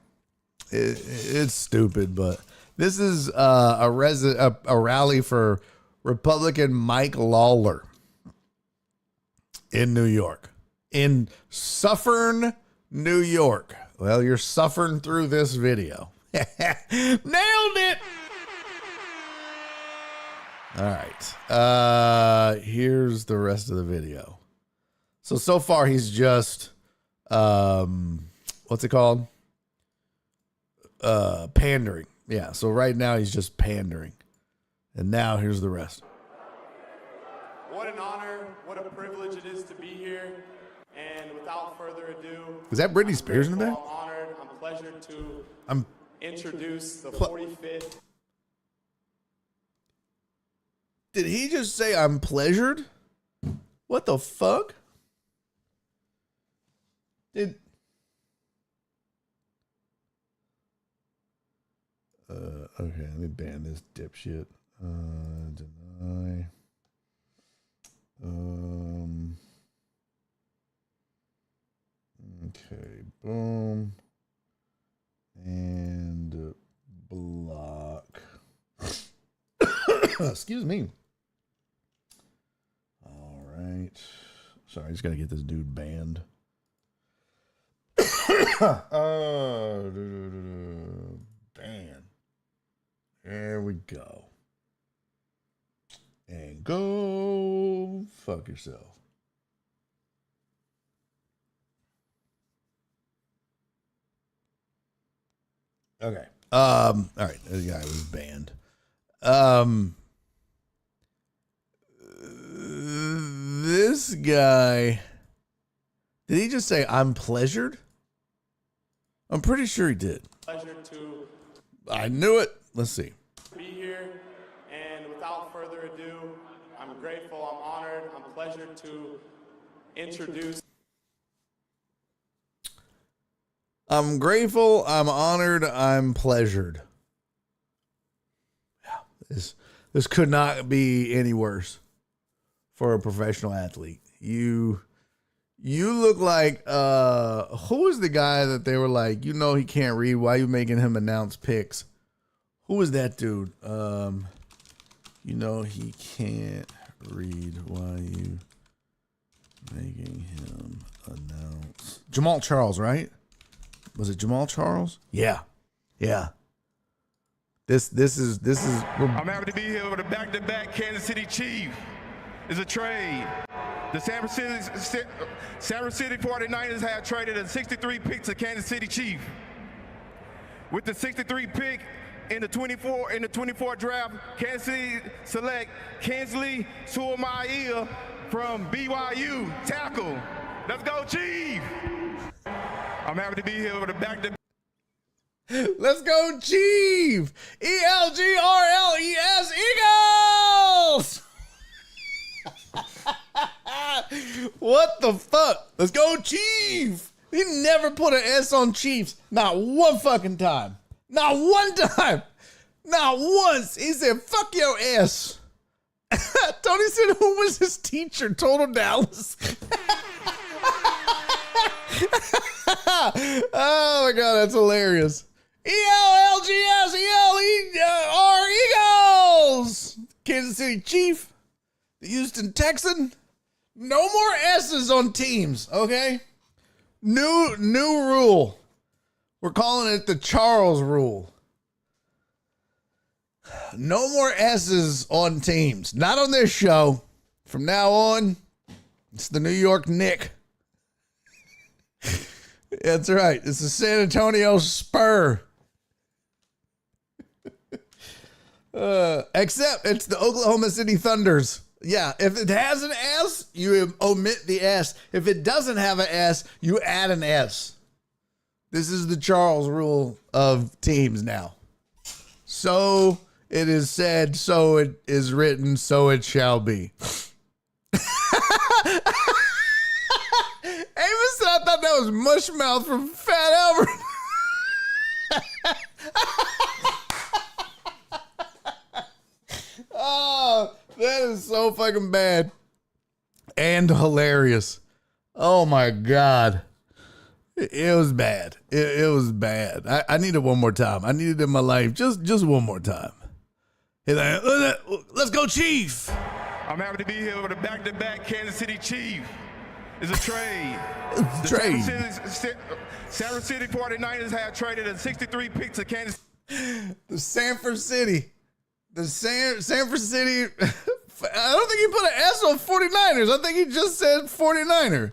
It's stupid, but this is a rally for Republican Mike Lawler in New York. In Suffern, New York. Well, you're suffering through this video. Nailed it! All right. Here's the rest of the video. So far he's just, what's it called? Pandering. Yeah, so right now he's just pandering. And now here's the rest. What an honor, what a privilege it is to be here. And without further ado, Is that Britney Spears in the back? I'm honored, I'm pleasured to introduce the 45th. Did he just say I'm pleasured? What the fuck? Okay, let me ban this dipshit. Deny. Okay, boom. And block. Excuse me. All right. Sorry, I just got to get this dude banned. Ban. There we go. And go fuck yourself. Okay. All right. This guy was banned. This guy, did he just say I'm pleasured? I'm pretty sure he did. Pleasure to I knew it. Let's see. be here, and without further ado, I'm grateful, I'm honored, I'm pleasured to introduce. I'm grateful, I'm honored, I'm pleasured. Yeah, this could not be any worse for a professional athlete. You look like who was the guy that they were like, you know he can't read, why are you making him announce picks? Who was that dude? You know he can't read, why are you making him announce? Jamal Charles, right? Was it Jamal Charles? Yeah. This is. I'm happy to be here with a back-to-back Kansas City Chief. It's a trade. The San Francisco 49ers have traded a 63 pick to Kansas City Chief. With the 63 pick in the 24 draft, Kansas City select Kinsley Suamaiya from BYU, tackle. Let's go, Chief. I'm happy to be here with a back-to-back. Let's go, Chief! ELGRLES Eagles! What the fuck? Let's go, Chief! He never put an S on Chiefs. Not one fucking time. Not one time. Not once. He said, fuck your S. Tony said, who was his teacher? Total Dallas. Oh my God, that's hilarious. ELGSELER Eagles. Kansas City Chief. The Houston Texan. No more S's on teams, okay? New rule. We're calling it the Charles rule. No more S's on teams. Not on this show. From now on, it's the New York Knick. That's right. It's the San Antonio Spur. Except it's the Oklahoma City Thunders. Yeah, if it has an S, you omit the S. If it doesn't have an S, you add an S. This is the Charles rule of teams now. So it is said, so it is written, so it shall be. Amos said, I thought that was Mushmouth from Fat Albert. Oh, that is so fucking bad and hilarious. Oh my God. It was bad. It was bad. I need it one more time. I need it in my life. Just one more time. Let's go, Chief. I'm happy to be here with a back-to-back Kansas City Chief. It's a trade. It's a trade. San Francisco 49ers have traded a 63 pick to Kansas. The Sanford City. The Sanford City. I don't think he put an S on 49ers. I think he just said 49er.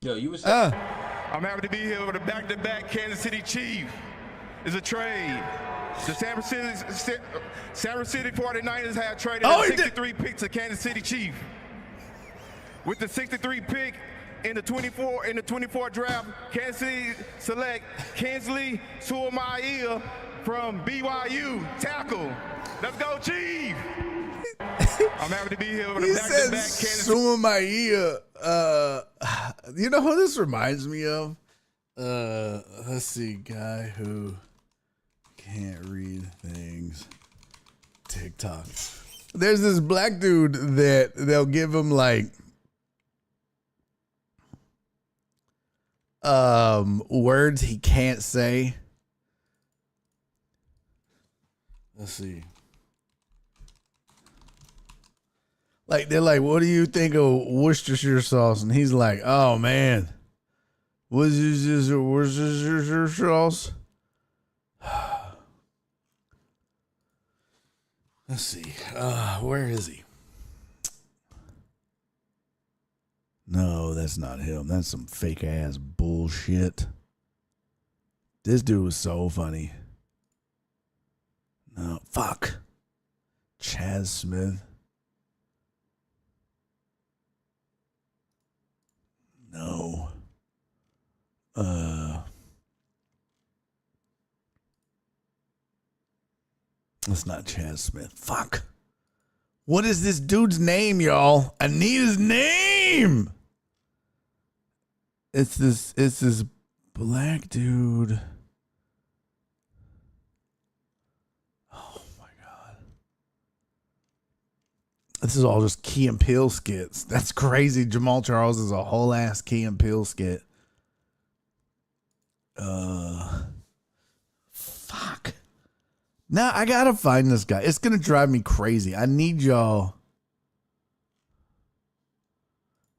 Yo, you was I'm happy to be here with a back-to-back Kansas City Chief. It's a trade. The San Francisco 49ers have traded a 63 pick to Kansas City Chief. With the 63 pick in the 24 draft, Kansas City select Kinsley Suamaiya from BYU, tackle. Let's go, Chief. I'm happy to be here with He a said, back-to-back Kansas Suma Maia. You know who this reminds me of? Let's see. Guy who can't read things. TikTok. There's this black dude that they'll give him like words he can't say. Let's see. Like they're like, what do you think of Worcestershire sauce? And he's like, oh man, what is this Worcestershire sauce? Let's see. Where is he? No, that's not him. That's some fake ass bullshit. This dude was so funny. No, fuck. Chaz Smith. No. It's not Chaz Smith. Fuck. What is this dude's name, y'all? I need his name. It's this black dude. Oh my God. This is all just Key and Peele skits. That's crazy. Jamal Charles is a whole ass Key and Peele skit. Fuck. Now I gotta find this guy. It's gonna drive me crazy. I need y'all.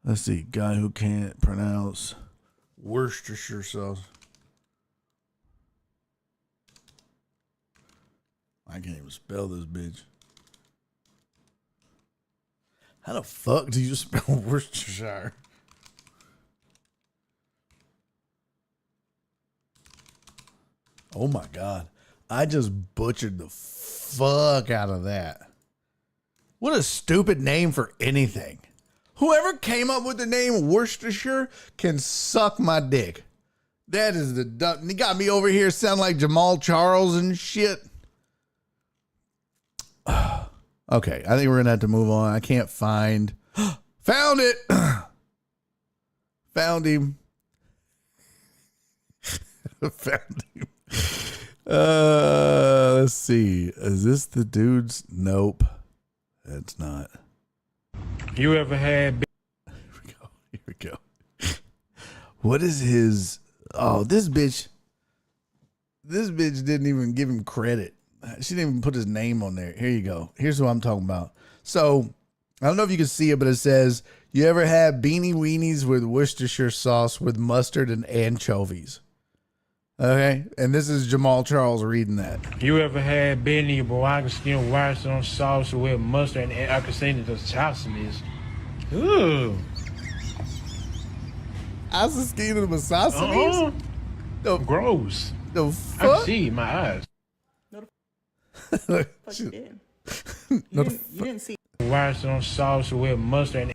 Let's see. Guy who can't pronounce Worcestershire sauce. I can't even spell this bitch. How the fuck do you spell Worcestershire? Oh my God. I just butchered the fuck out of that. What a stupid name for anything. Whoever came up with the name Worcestershire can suck my dick. That is the dumb. He got me over here sound like Jamal Charles and shit. Okay, I think we're going to have to move on. I can't find. Found it. Found him. Found him. Let's see. Is this the dude's? Nope. That's not. You ever had? Here we go. What is his? Oh, this bitch. This bitch didn't even give him credit. She didn't even put his name on there. Here you go. Here's what I'm talking about. So I don't know if you can see it, but it says, "You ever had beanie weenies with Worcestershire sauce with mustard and anchovies?" Okay, and this is Jamal Charles reading that. You ever had Benny Boaga skin rice on sauce with mustard and I can say the sausages? Ooh. I was skin of the sausages. The gross. The I fuck? can see my eyes. Fuck you did. You didn't see rice on sauce with mustard and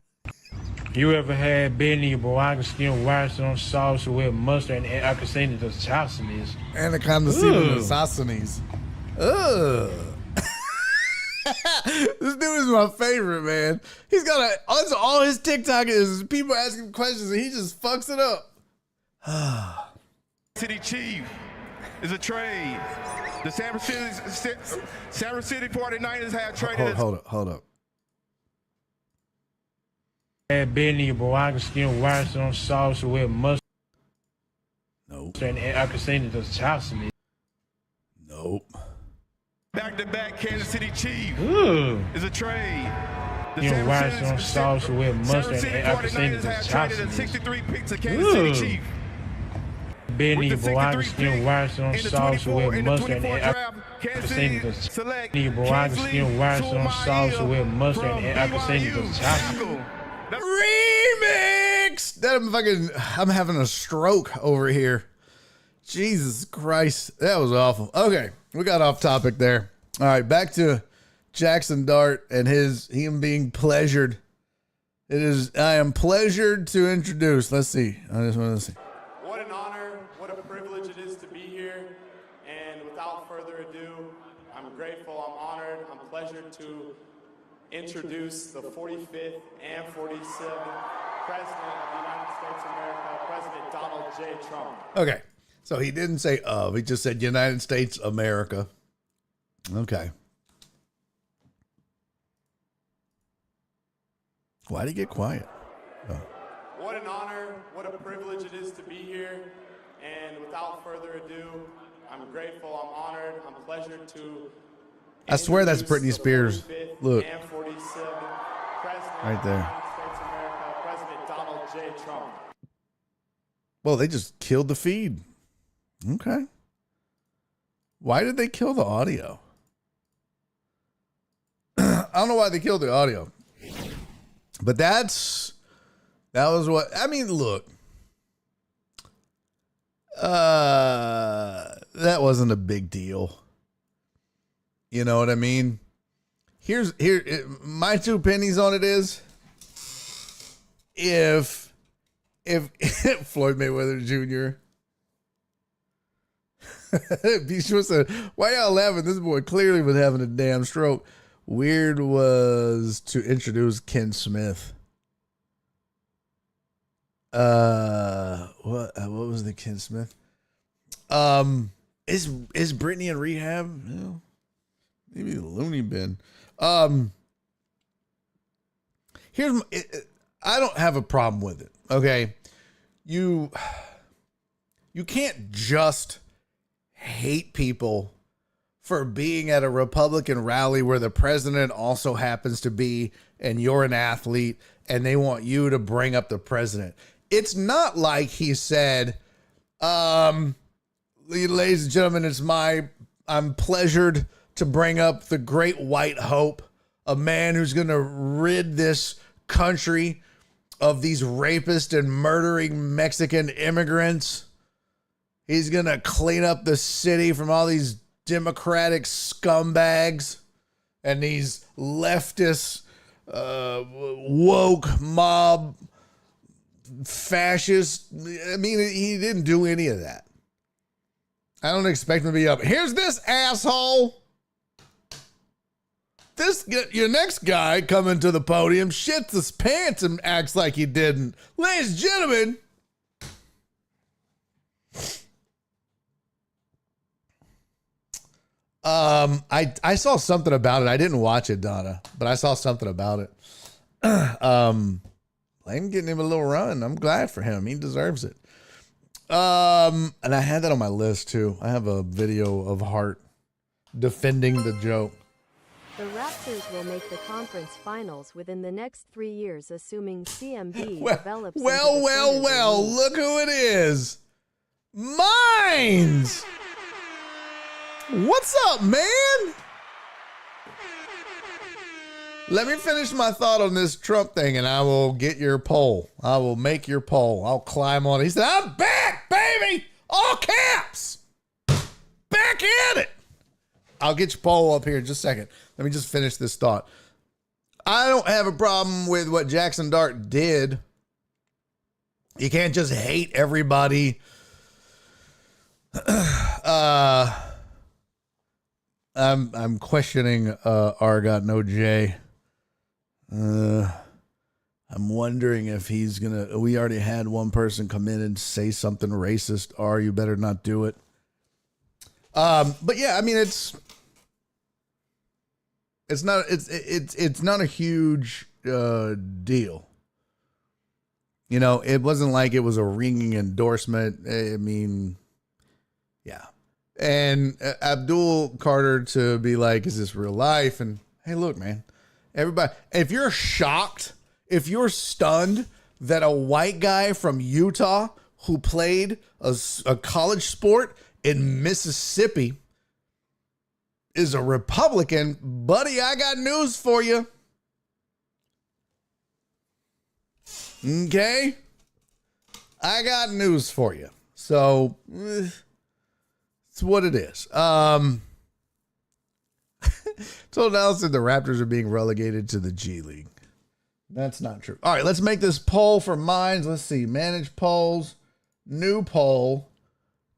you ever had Benny Boaga skin rice on sauce with mustard and I can say the sausages? Anaconda seed and the sausages. Ugh. This dude is my favorite, man. He's got all his TikTok is people asking questions and he just fucks it up. City Chief is a trade. The San Francisco 49ers have traded. Hold up. Had Benny Boaga skin rice on sauce with mustard. Nope. And I can say the sausages. Nope. Back-to-back Kansas City Chief is a trade. The You know, rice on sauce with mustard and I can say the 49ers have traded sausages. 63 picks of Kansas City Chief. Benny With the Boaga 63 skin pick rice on in the sauce 24 with in the mustard 24 and I draft, can Kansas say City the select Benny Boaga Kinsley skin rice on sauce with mustard from and I can say the BYU. sausages. Remix. I'm having a stroke over here. Jesus Christ, that was awful. Okay, we got off topic there. All right, back to Jackson Dart and him being pleasured. I am pleasured to introduce. Let's see. I just want to see. What an honor, what a privilege it is to be here. And without further ado, I'm grateful, I'm honored, I'm pleasured to introduce the 45th and 47th President of the United States of America, President Donald J. Trump. Okay. So he didn't say of, he just said United States America. Okay. Why'd he get quiet? Oh. What an honor, what a privilege it is to be here. And without further ado, I'm grateful, I'm honored, I'm pleasured to I swear that's Britney Spears. Look. And 47th President Right there. of the United States of America, President Donald J. Trump. Well, they just killed the feed. Okay. Why did they kill the audio? I don't know why they killed the audio. But that was what, I mean, look. That wasn't a big deal. You know what I mean? Here, my 2 pennies on it is, if Floyd Mayweather Jr. Be sure said, why y'all laughing? This boy clearly was having a damn stroke. Weird was to introduce Ken Smith. What was the Ken Smith? Is Brittany in rehab? No. Maybe the loony bin. I don't have a problem with it. Okay. You can't just hate people for being at a Republican rally where the president also happens to be, and you're an athlete, and they want you to bring up the president. It's not like he said, ladies and gentlemen, I'm pleasured to bring up the great white hope, a man who's going to rid this country of these rapist and murdering Mexican immigrants. He's going to clean up the city from all these Democratic scumbags and these leftist, woke mob fascists. I mean, he didn't do any of that. I don't expect him to be up. Here's this asshole. Your next guy coming to the podium shits his pants and acts like he didn't. Ladies and gentlemen, I saw something about it. I didn't watch it, Donna, but I saw something about it. I'm getting him a little run. I'm glad for him. He deserves it. And I had that on my list too. I have a video of Hart defending the joke. The Raptors will make the conference finals within the next 3 years, assuming CMB develops. Well, look who it is. Mines. What's up, man? Let me finish my thought on this Trump thing and I will get your poll. I will make your poll. I'll climb on it. He said, I'm back, baby. All caps. Back at it. I'll get your poll up here in just a second. Let me just finish this thought. I don't have a problem with what Jackson Dart did. You can't just hate everybody. I'm questioning Argot No J. I'm wondering if he's gonna. We already had one person come in and say something racist. You better not do it. But yeah, I mean it's not a huge deal. You know, it wasn't like it was a ringing endorsement. I mean, yeah. And Abdul Carter to be like, is this real life? And hey, look, man, everybody, if you're shocked, if you're stunned that a white guy from Utah who played a college sport in Mississippi is a Republican, buddy, I got news for you. Okay? I got news for you. So, it's what it is. Told Allison the Raptors are being relegated to the G League. That's not true. All right, let's make this poll for Minds. Let's see. Manage polls. New poll.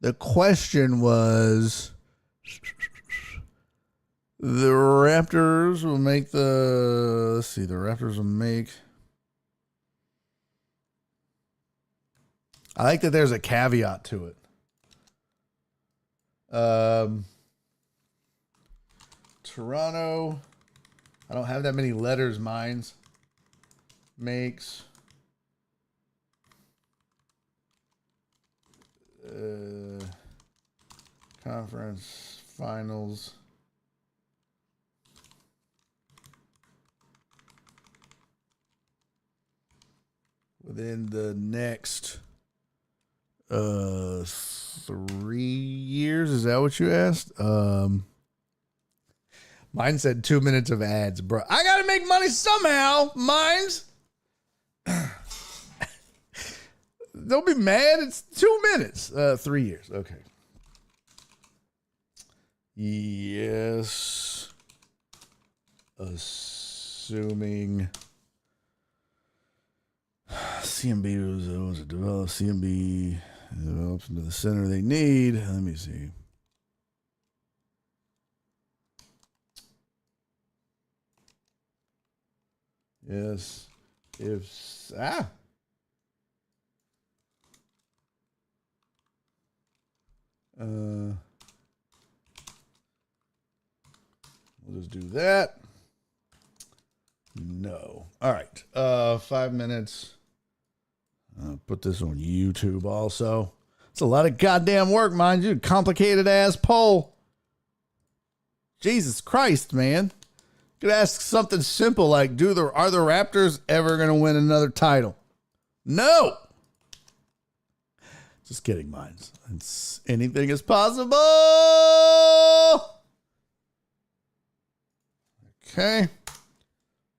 The question was, The Raptors will make the... Let's see. The Raptors will make... I like that there's a caveat to it. Toronto... I don't have that many letters, Mines. Makes... conference finals within the next 3 years. Is that what you asked? Mine said 2 minutes of ads, bro. I gotta make money somehow. Mine's don't be mad. It's 2 minutes. 3 years. Okay. Yes. Assuming CMB was developed. CMB develops into the center they need. Let me see. Yes. We'll just do that. No. All right. 5 minutes. I'll put this on YouTube also. It's a lot of goddamn work, mind you. Complicated ass poll. Jesus Christ, man. You could ask something simple like, are the Raptors ever going to win another title? No. Just kidding, minds. Anything is possible. Okay.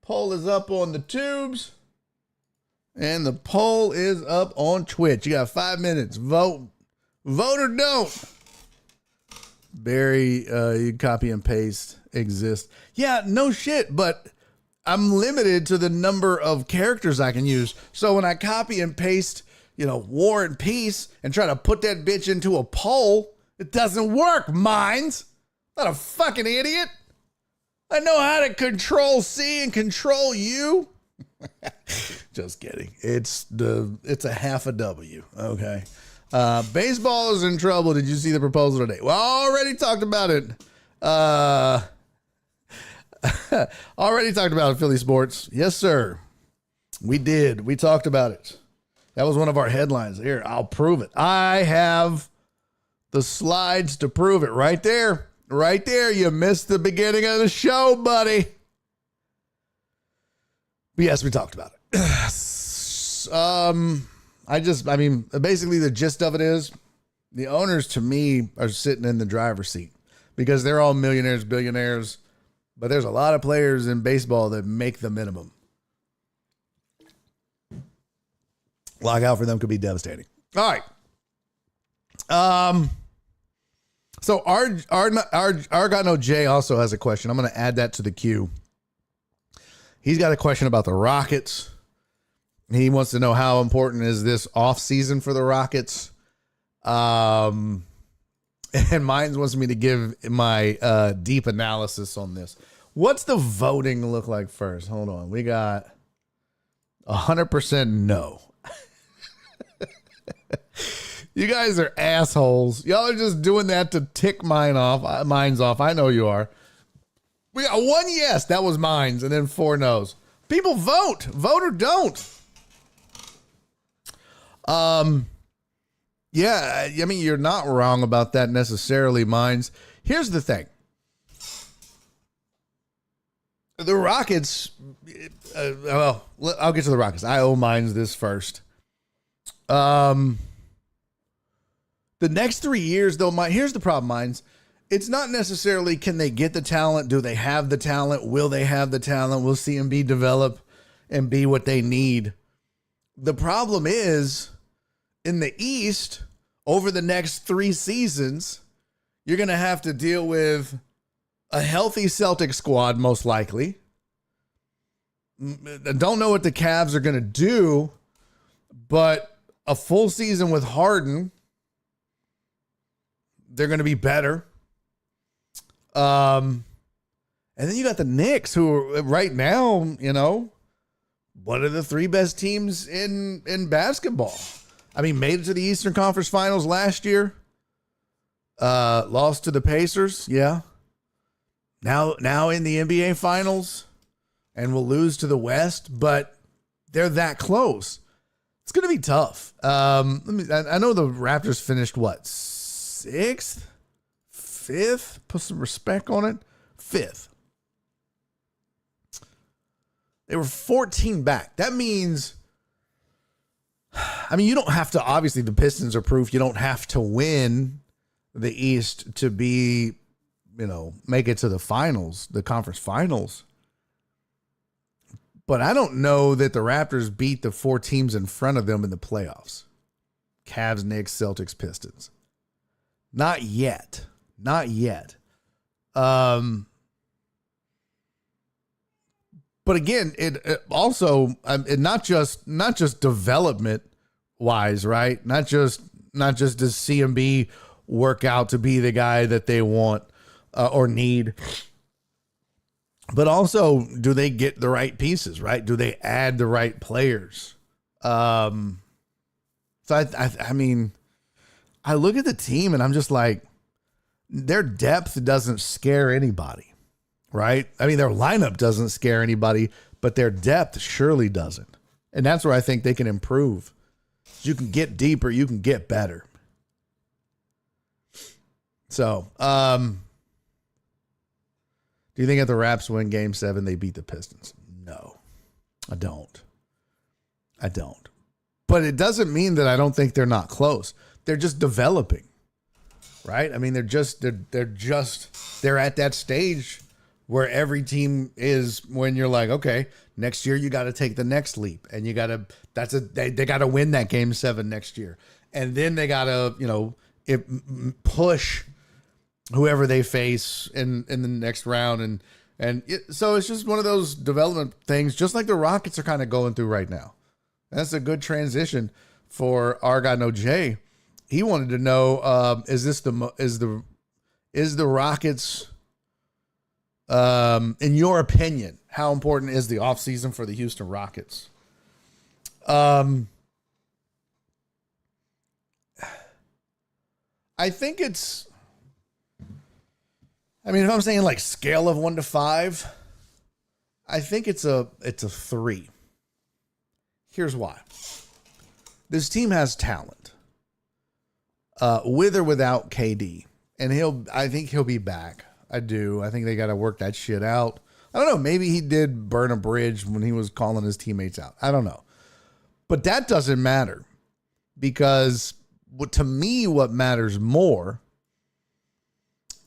Poll is up on the tubes. And the poll is up on Twitch. You got 5 minutes. Vote. Vote or don't. Barry, you copy and paste exist. Yeah, no shit, but I'm limited to the number of characters I can use. So when I copy and paste, War and Peace and try to put that bitch into a poll, it doesn't work, minds. I'm not a fucking idiot. I know how to control C and control U. Just kidding. It's a half a W. Okay. Baseball is in trouble. Did you see the proposal today? Well, I already talked about it. Already talked about it, Philly sports. Yes, sir. We did. We talked about it. That was one of our headlines. Here, I'll prove it. I have the slides to prove it right there. Right there. You missed the beginning of the show, buddy. But yes, we talked about it. Basically the gist of it is the owners to me are sitting in the driver's seat because they're all millionaires, billionaires, but there's a lot of players in baseball that make the minimum. Lockout for them could be devastating. All right. So Argano J also has a question. I'm going to add that to the queue. He's got a question about the Rockets. He wants to know how important is this offseason for the Rockets. And Mines wants me to give my deep analysis on this. What's the voting look like first? Hold on. We got 100% no. You guys are assholes. Y'all are just doing that to tick mine's off. I know you are. We got one yes, that was Mines, and then 4 no's. People vote. Vote or don't. Yeah, I mean, you're not wrong about that necessarily, Mines. Here's the thing. The Rockets, well, I'll get to the Rockets. I owe Mines this first. The next 3 years, though, here's the problem, Mines. It's not necessarily can they get the talent? Do they have the talent? Will they have the talent? Will CMB develop and be what they need? The problem is in the East, over the next 3 seasons, you're going to have to deal with a healthy Celtic squad, most likely. I don't know what the Cavs are going to do, but a full season with Harden, they're going to be better. And then you got the Knicks, who are right now, one of the 3 best teams in basketball. I mean, made it to the Eastern Conference Finals last year. Lost to the Pacers, yeah. Now in the NBA Finals, and will lose to the West, but they're that close. It's going to be tough. I know the Raptors finished, 6th? 5th? Put some respect on it. 5th. They were 14 back. That means, you don't have to, obviously the Pistons are proof you don't have to win the East to be, make it to the finals, the conference finals. But I don't know that the Raptors beat the 4 teams in front of them in the playoffs. Cavs, Knicks, Celtics, Pistons. Not yet. Not yet. But again, it also not just development wise, right? Not just does CMB work out to be the guy that they want or need, but also do they get the right pieces, right? Do they add the right players? So I look at the team and I'm just like, their depth doesn't scare anybody, right? Their lineup doesn't scare anybody, but their depth surely doesn't. And that's where I think they can improve. You can get deeper, you can get better. So, do you think if the Raps win Game 7, they beat the Pistons? No, I don't. But it doesn't mean that I don't think they're not close. They're just developing, right? They're at that stage where every team is, when you're like, okay, next year you got to take the next leap, and they got to win that Game 7 next year, and then they got to push whoever they face in the next round, so it's just one of those development things, just like the Rockets are kind of going through right now. That's a good transition for our guy, No Jay. He wanted to know: is the Rockets, in your opinion, how important is the offseason for the Houston Rockets? I think it's. If I'm saying like scale of 1 to 5, I think it's a 3. Here's why. This team has talent, with or without KD, and I think he'll be back. I do. I think they got to work that shit out. I don't know. Maybe he did burn a bridge when he was calling his teammates out. I don't know, but that doesn't matter, because to me, what matters more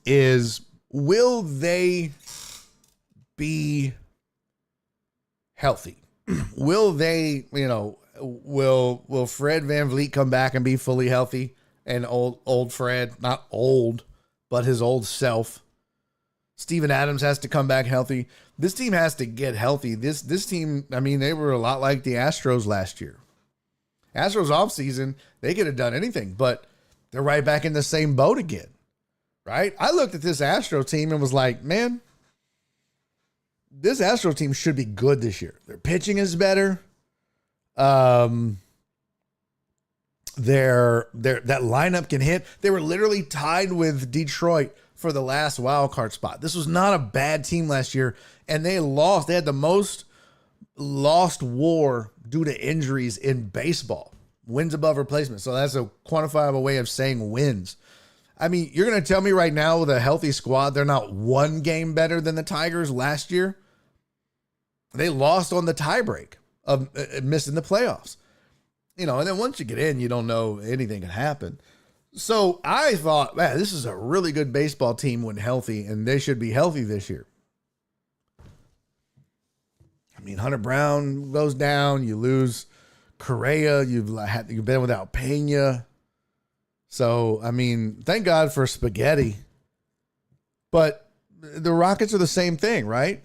is, will they be healthy? Will they, will Fred VanVleet come back and be fully healthy? And old Fred, not old, but his old self. Steven Adams has to come back healthy. This team has to get healthy. This team, they were a lot like the Astros last year. Astros offseason, they could have done anything, but they're right back in the same boat again. Right? I looked at this Astro team and was like, man, this Astro team should be good this year. Their pitching is better. That lineup can hit. They were literally tied with Detroit for the last wild card spot. This was not a bad team last year, and they lost. They had the most lost WAR due to injuries in baseball. Wins above replacement. So that's a quantifiable way of saying wins. You're going to tell me right now, with a healthy squad, they're not 1 game better than the Tigers last year? They lost on the tiebreak of missing the playoffs. And then once you get in, you don't know, anything can happen. So I thought, man, this is a really good baseball team when healthy, and they should be healthy this year. Hunter Brown goes down. You lose Correa. You've been without Pena. So, thank God for spaghetti. But the Rockets are the same thing, right?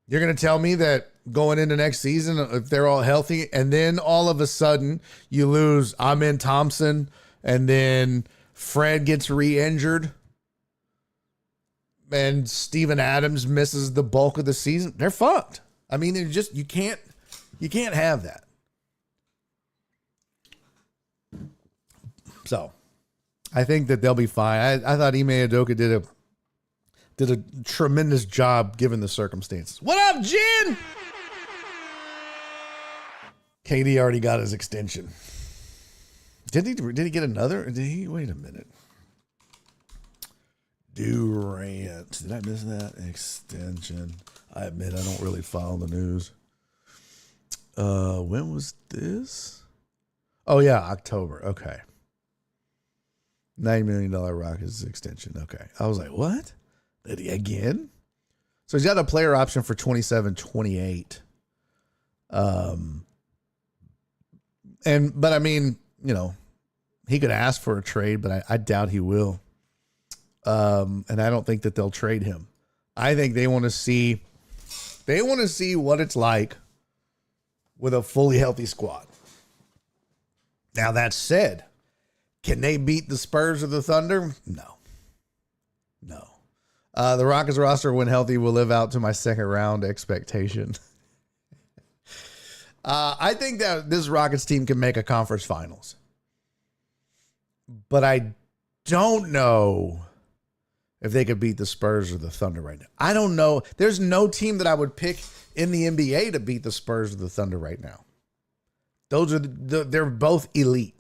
You're going to tell me that going into next season, if they're all healthy, and then all of a sudden you lose Amen Thompson, and then Fred gets re-injured. and Steven Adams misses the bulk of the season, they're fucked. I mean, you can't have that. So I think that they'll be fine. I thought Ime Udoka did a tremendous job given the circumstances. What up, Jen? KD already got his extension. Did he get another? Wait a minute. Durant. Did I miss that? Extension. I admit I don't really follow the news. When was this? Oh yeah, October. Okay. $9 million Rockets extension. Okay. I was like, what? Again? So he's got a player option for 27-28. But I mean, you know, he could ask for a trade, but I doubt he will. And I don't think that they'll trade him. I think they want to see what it's like with a fully healthy squad. Now that said, can they beat the Spurs or the Thunder? No. The Rockets roster, when healthy, will live out to my second round expectation. I think that this Rockets team can make a conference finals. But I don't know if they could beat the Spurs or the Thunder right now. I don't know. There's no team that I would pick in the NBA to beat the Spurs or the Thunder right now. Those are they're both elite.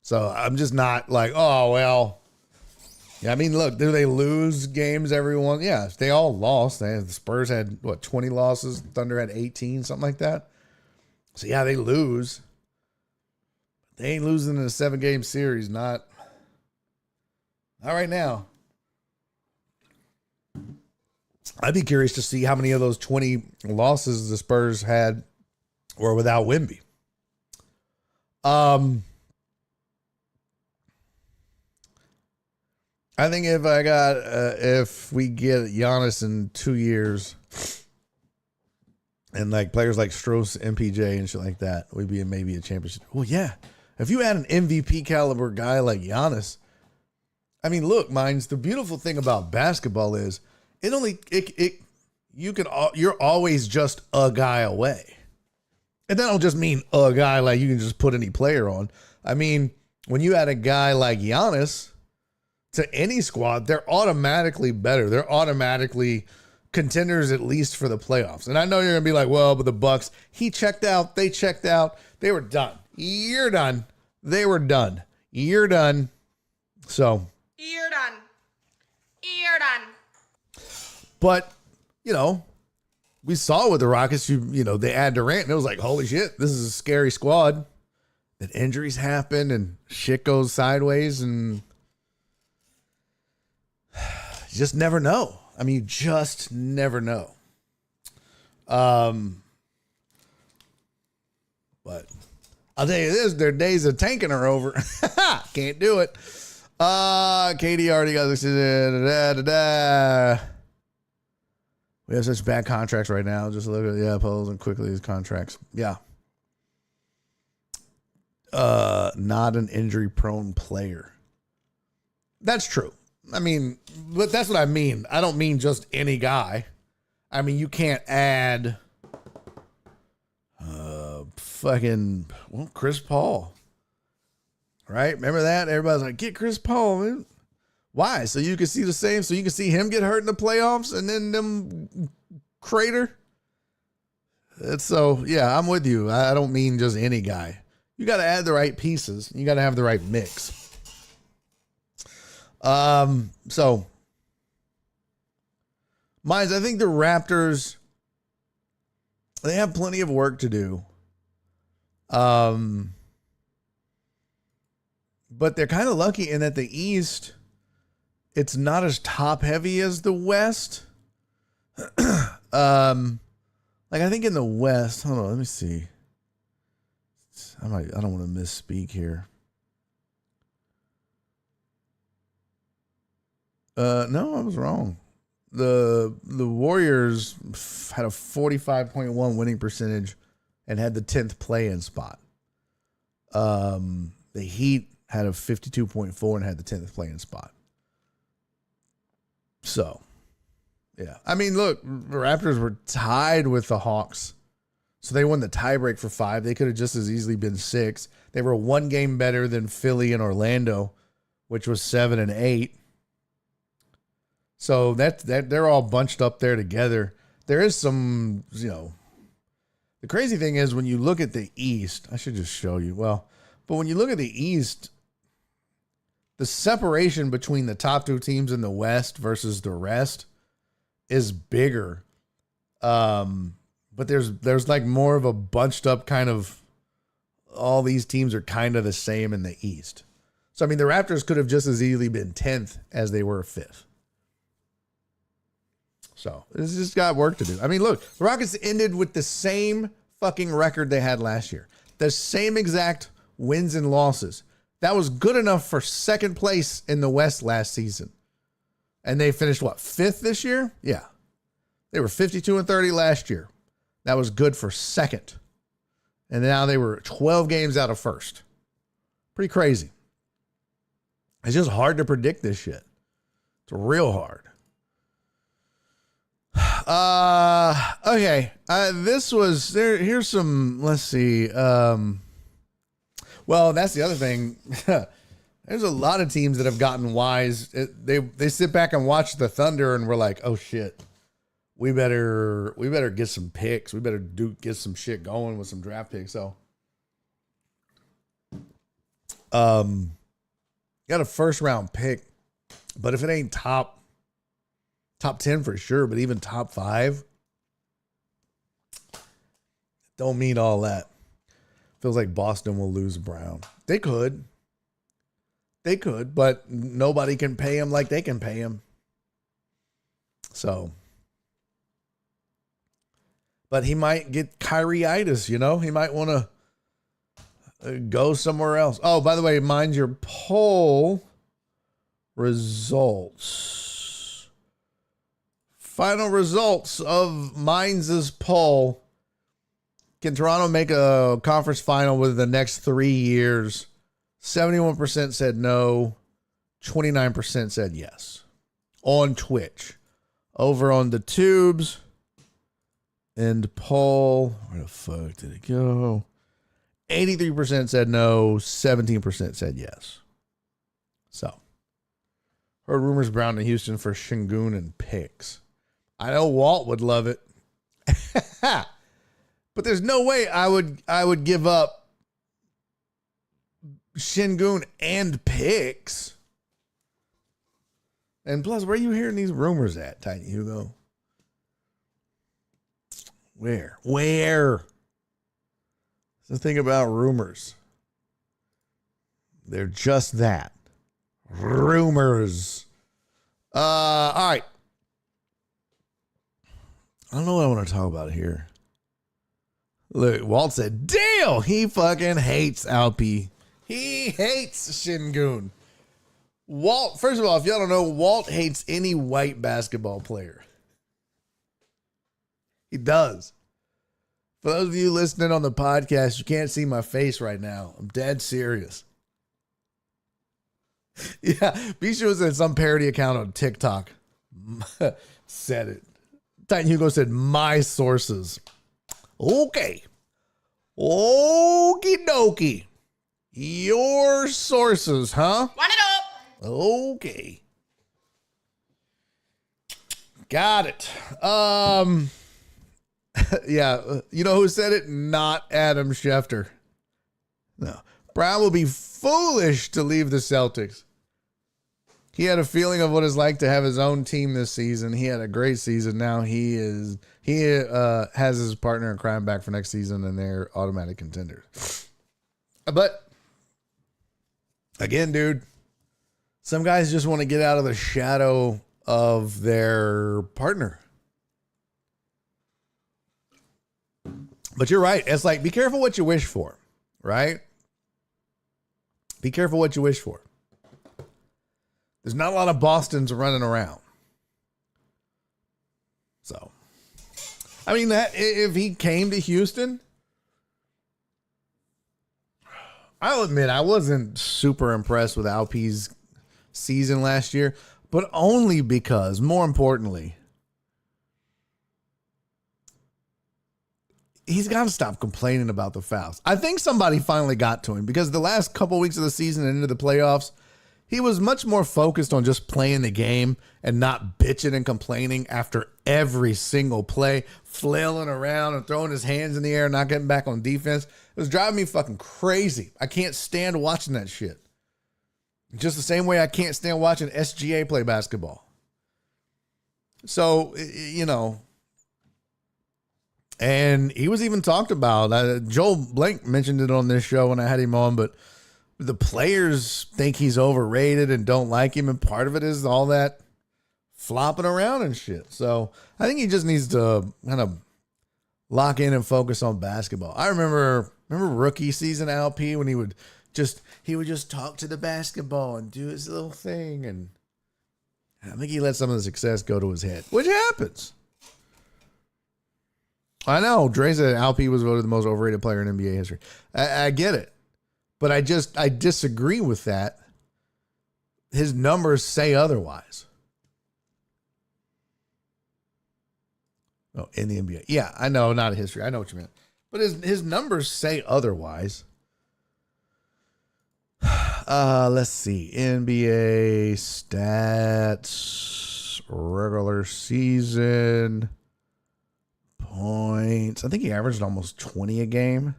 So I'm just not like, oh, well. Yeah, I mean, look, do they lose games every one? Yeah, they all lost. The Spurs had, 20 losses? Thunder had 18, something like that. So, yeah, they lose. They ain't losing in a 7-game series. Not right now. I'd be curious to see how many of those 20 losses the Spurs had were without Wemby. I think if we get Giannis in 2 years and like players like Strauss, MPJ and shit like that, we'd be in maybe a championship. Well, yeah. If you had an MVP caliber guy like Giannis, I mean, look, the beautiful thing about basketball is you're always just a guy away. And that don't just mean a guy like you can just put any player on. I mean, when you add a guy like Giannis to any squad, they're automatically better. They're automatically contenders, at least for the playoffs. And I know you're going to be like, well, but the Bucks, he checked out. They checked out. They were done. You're done. They were done. You're done. So. You're done. You're done. But, we saw with the Rockets, they add Durant, and it was like, holy shit, this is a scary squad. Then injuries happen, and shit goes sideways, and you just never know. I mean, you just never know. But I'll tell you this, their days of tanking are over. Can't do it. Katie already got this. We have such bad contracts right now. Just look at polls and quickly these contracts. Yeah. Not an injury-prone player. That's true. I mean, but that's what I mean. I don't mean just any guy. I mean, you can't add Chris Paul. Right? Remember that? Everybody's like, get Chris Paul, man. Why? So you can see the same, so you can see him get hurt in the playoffs and then them crater? Yeah, I'm with you. I don't mean just any guy. You got to add the right pieces. You got to have the right mix. So, Mize, I think the Raptors, they have plenty of work to do. But they're kind of lucky in that the East, it's not as top heavy as the West. I think in the West, hold on, let me see. I don't want to misspeak here. No, I was wrong. The Warriors had a 45.1 winning percentage and had the 10th play-in spot. The Heat had a 52.4 and had the 10th play-in spot. So, yeah. I mean, look, the Raptors were tied with the Hawks. So they won the tiebreak for 5. They could have just as easily been 6. They were 1 game better than Philly and Orlando, which was 7 and 8. So that they're all bunched up there together. There is some, the crazy thing is when you look at the East, I should just show you. But when you look at the East, the separation between the top 2 teams in the West versus the rest is bigger. But there's like more of a bunched up kind of, all these teams are kind of the same in the East. So, I mean, the Raptors could have just as easily been 10th as they were 5th. So, this just got work to do. I mean, look, the Rockets ended with the same fucking record they had last year. The same exact wins and losses. That was good enough for second place in the West last season. And they finished, 5th this year? Yeah. They were 52-30 last year. That was good for second. And now they were 12 games out of first. Pretty crazy. It's just hard to predict this shit. It's real hard. Okay. This was there. Here's some, let's see. Well, that's the other thing. There's a lot of teams that have gotten wise. They sit back and watch the Thunder and we're like, oh shit, we better get some picks. We better get some shit going with some draft picks. So, got a first round pick, but if it ain't top 10 for sure, but even top 5, don't mean all that. Feels like Boston will lose Brown. They could, but nobody can pay him like they can pay him. So, but he might get Kyrie-itis, He might want to go somewhere else. Oh, by the way, mind your poll results. Final results of Mines' poll. Can Toronto make a conference final within the next 3 years? 71% said no. 29% said yes. On Twitch. Over on the tubes. End poll. Where the fuck did it go? 83% said no. 17% said yes. So. Heard rumors Brown to Houston for Şengün and picks. I know Walt would love it. But there's no way I would give up Şengün and picks. And plus, where are you hearing these rumors at, Tiny Hugo? Where? The thing about rumors. They're just that. Rumors. All right. I don't know what I want to talk about here. Look, Walt said, Dale, he fucking hates Alpi. He hates Şengün. Walt, first of all, if y'all don't know, Walt hates any white basketball player. He does. For those of you listening on the podcast, you can't see my face right now. I'm dead serious. Yeah, Bisha was in some parody account on TikTok. Said it. Titan Hugo said, my sources. Okay. Okie dokie. Your sources, huh? Run it up. Okay. Got it. Yeah, you know who said it? Not Adam Schefter. No. Brown will be foolish to leave the Celtics. He had a feeling of what it's like to have his own team this season. He had a great season. Now he has his partner in crime back for next season, and they're automatic contenders. But again, dude, some guys just want to get out of the shadow of their partner. But you're right. It's like, be careful what you wish for, right? Be careful what you wish for. There's not a lot of Bostons running around. So, I mean, that if he came to Houston, I'll admit I wasn't super impressed with Alpi's season last year, but only because, more importantly, he's got to stop complaining about the fouls. I think somebody finally got to him because the last couple weeks of the season and into the playoffs, he was much more focused on just playing the game and not bitching and complaining after every single play, flailing around and throwing his hands in the air, not getting back on defense. It was driving me fucking crazy. I can't stand watching that shit. Just the same way I can't stand watching SGA play basketball. So, you know, and he was even talked about. Joel Blank mentioned it on this show when I had him on, but the players think he's overrated and don't like him, and part of it is all that flopping around and shit. So I think he just needs to kind of lock in and focus on basketball. I remember rookie season LP when he would just talk to the basketball and do his little thing, and I think he let some of the success go to his head, which happens. I know Dre said Alp was voted the most overrated player in NBA history. I get it, but I disagree with that. His numbers say otherwise. Oh, in the NBA. Yeah, I know, not history. I know what you meant. But his numbers say otherwise. Let's see. NBA stats, regular season points. I think he averaged almost 20 a game.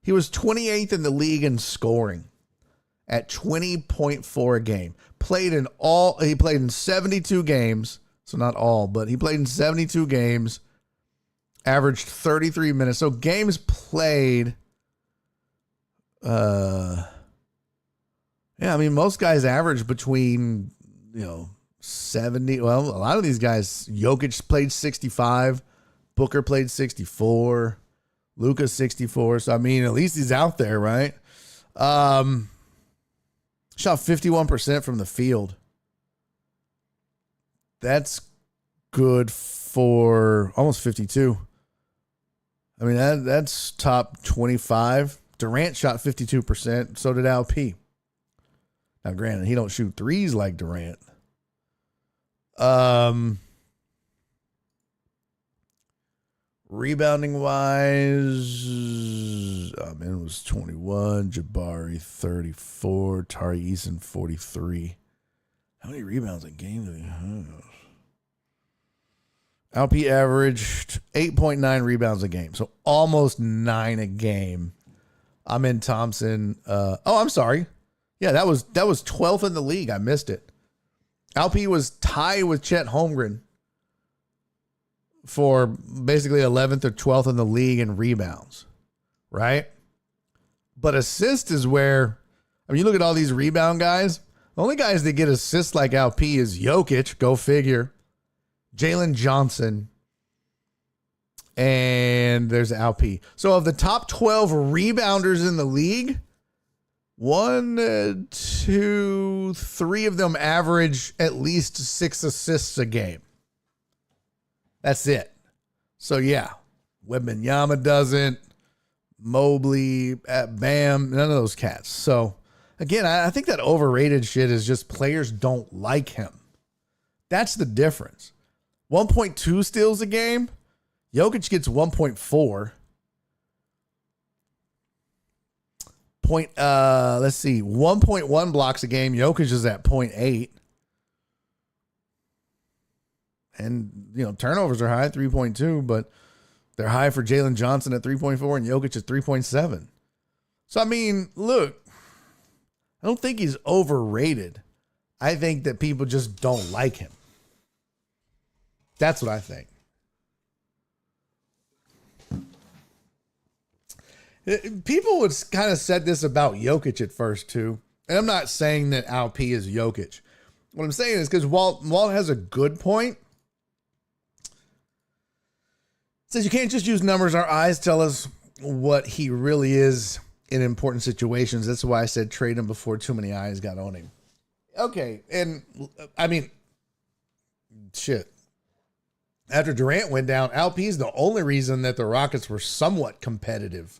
He was 28th in the league in scoring at 20.4 a game. He played in 72 games. So not all, but he played in 72 games, averaged 33 minutes. So games played, yeah, I mean, most guys average between, 70. Well, a lot of these guys, Jokic played 65, Booker played 64, Luka 64. So, I mean, at least he's out there, right? Shot 51% from the field. That's good for almost 52. I mean, that's top 25. Durant shot 52%. So did LP. Now, granted, he don't shoot threes like Durant. Rebounding wise, it was 21. Jabari 34. Tari Eason 43. How many rebounds a game do they have? LP averaged 8.9 rebounds a game, so almost 9 a game. Amen Thompson. I'm sorry. Yeah, that was 12th in the league. I missed it. LP was tied with Chet Holmgren for basically 11th or 12th in the league in rebounds, right? But assist is where, you look at all these rebound guys. The only guys that get assists like LP is Jokic, go figure, Jalen Johnson, and there's LP. So of the top 12 rebounders in the league, 1, 2, 3 of them average at least 6 assists a game. That's it. So yeah, Wembanyama doesn't, Mobley, Bam, none of those cats. So again, I think that overrated shit is just players don't like him. That's the difference. 1.2 steals a game. Jokic gets 1.4. Let's see. 1.1 blocks a game. Jokic is at 0.8. And, turnovers are high, 3.2, but they're high for Jalen Johnson at 3.4 and Jokic at 3.7. So, I mean, look, I don't think he's overrated. I think that people just don't like him. That's what I think. People would kind of said this about Jokic at first, too. And I'm not saying that LP is Jokic. What I'm saying is because Walt has a good point. Says you can't just use numbers. Our eyes tell us what he really is in important situations. That's why I said trade him before too many eyes got on him. Okay. And I mean, shit. After Durant went down, LP is the only reason that the Rockets were somewhat competitive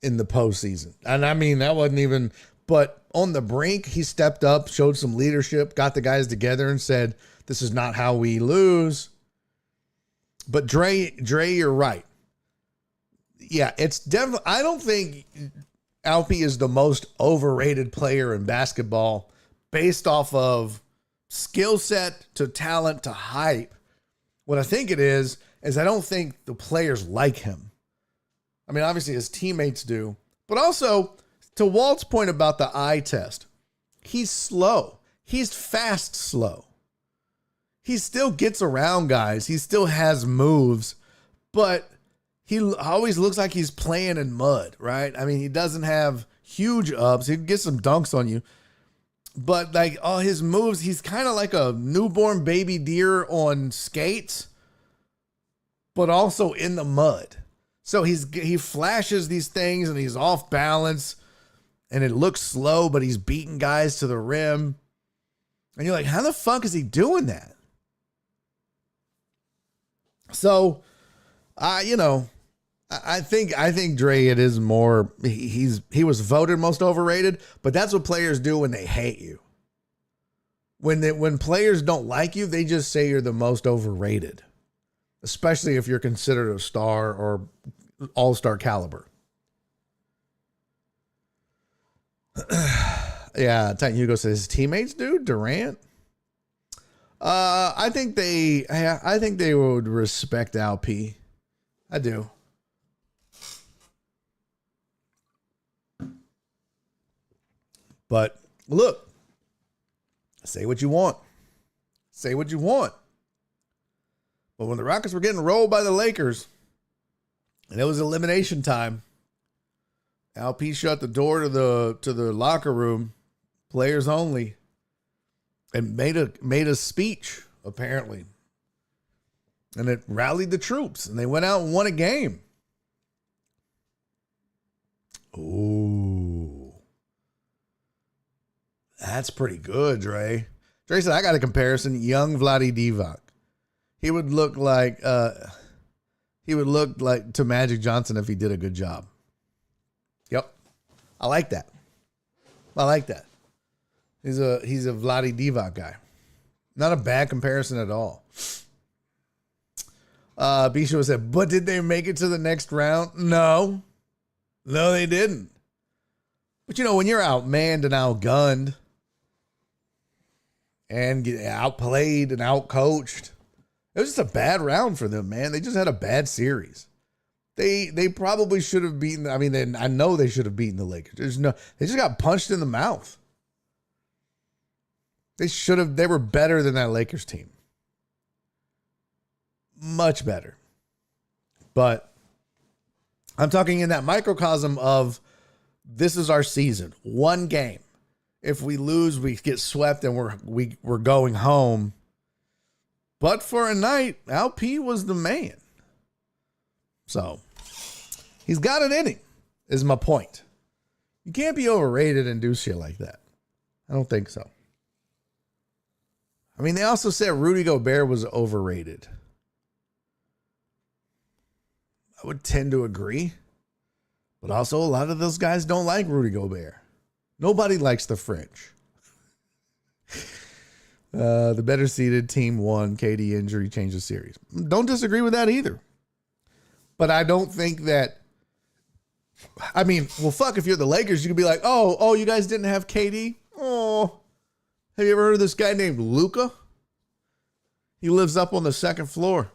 in the postseason. And I mean, that wasn't even, but on the brink, he stepped up, showed some leadership, got the guys together and said, this is not how we lose. But Dre, you're right. Yeah, it's definitely, I don't think Alpi is the most overrated player in basketball based off of skill set to talent to hype. What I think it is I don't think the players like him. I mean, obviously his teammates do, but also to Walt's point about the eye test, he's slow. He's fast slow. He still gets around guys. He still has moves, but he always looks like he's playing in mud, right? I mean, he doesn't have huge ups. He can get some dunks on you, but like all his moves, he's kind of like a newborn baby deer on skates, but also in the mud. So he flashes these things and he's off balance and it looks slow, but he's beating guys to the rim. And you're like, how the fuck is he doing that? So, I think Dre, it is more, he was voted most overrated, but that's what players do when they hate you. When players don't like you, they just say you're the most overrated, especially if you're considered a star or all-star caliber. Yeah, Titan Hugo says his teammates do. Durant. I think they would respect Alp. I do. But look, say what you want. Say what you want. But when the Rockets were getting rolled by the Lakers and it was elimination time, Alp shut the door to the locker room, players only, and made a speech, apparently. And it rallied the troops, and they went out and won a game. Ooh. That's pretty good, Dre. Dre said, I got a comparison. Young Vlade Divac. He would look like to Magic Johnson if he did a good job. Yep. I like that. He's a Vlade Divac guy. Not a bad comparison at all. Bisho said, but did they make it to the next round? No, they didn't. But when you're outmanned and outgunned and get outplayed and outcoached, it was just a bad round for them, man. They just had a bad series. They probably should have beaten. I mean, I know they should have beaten the Lakers. They just got punched in the mouth. They were better than that Lakers team. Much better. But I'm talking in that microcosm of this is our season. One game. If we lose, we get swept and we're going home. But for a night, Alp was the man. So he's got it in him, is my point. You can't be overrated and do shit like that. I don't think so. I mean, they also said Rudy Gobert was overrated. I would tend to agree. But also, a lot of those guys don't like Rudy Gobert. Nobody likes the French. The better seeded team won. KD injury changed the series. Don't disagree with that either. But I don't think that. I mean, well, fuck, if you're the Lakers, you could be like, oh, you guys didn't have KD? Oh. Have you ever heard of this guy named Luca? He lives up on the second floor.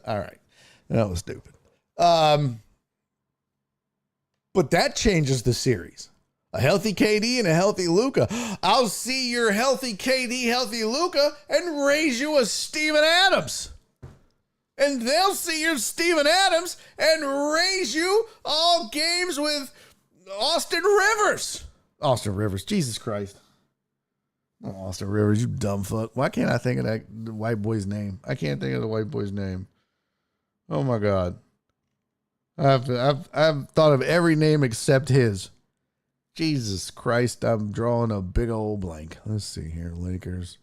All right. That was stupid. But that changes the series. A healthy KD and a healthy Luca. I'll see your healthy KD, healthy Luca, and raise you a Steven Adams. And they'll see your Steven Adams and raise you all games with Austin Rivers. Austin Rivers, Jesus Christ. Oh, Austin Rivers, you dumb fuck. Why can't I think of the white boy's name? I can't think of the white boy's name. Oh my God. I've thought of every name except his. Jesus Christ, I'm drawing a big old blank. Let's see here, Lakers.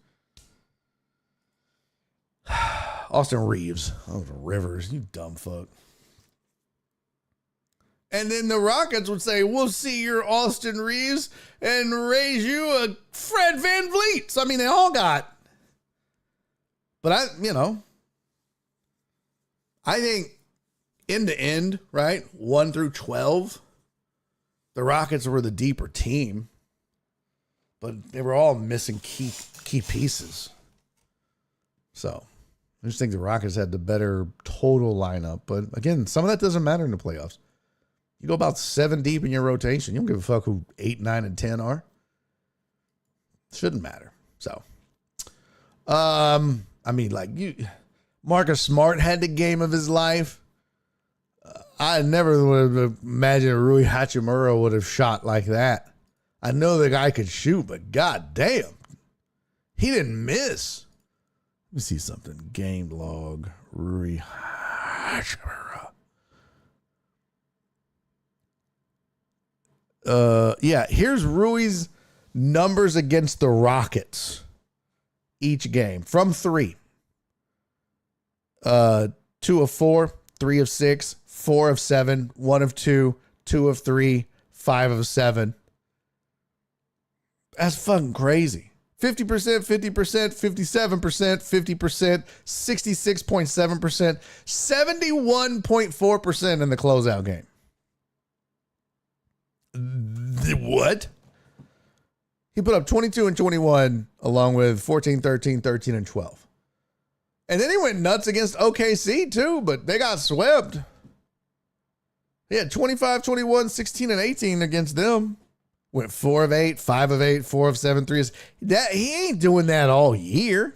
Austin Reeves. Oh, Rivers, you dumb fuck. And then the Rockets would say, we'll see your Austin Reeves and raise you a Fred VanVleet. So, I mean, they all got. But I think in the end, right, 1 through 12, the Rockets were the deeper team. But they were all missing key pieces. So, I just think the Rockets had the better total lineup. But again, some of that doesn't matter in the playoffs. You go about 7 deep in your rotation. You don't give a fuck who 8, 9, and 10 are. Shouldn't matter. So, Marcus Smart had the game of his life. I never would have imagined Rui Hachimura would have shot like that. I know the guy could shoot, but god damn, he didn't miss. Let me see something. Game log, Rui Hachimura. Here's Rui's numbers against the Rockets each game from 3. 2 of 4, 3 of 6, 4 of 7, 1 of 2, 2 of 3, 5 of 7. That's fucking crazy. 50%, 50%, 57%, 50%, 66.7%, 71.4% in the closeout game. What? He put up 22 and 21 along with 14, 13, 13, and 12. And then he went nuts against OKC too, but they got swept. He had 25, 21, 16, and 18 against them. Went 4 of 8, 5 of 8, 4 of 7 threes. He ain't doing that all year.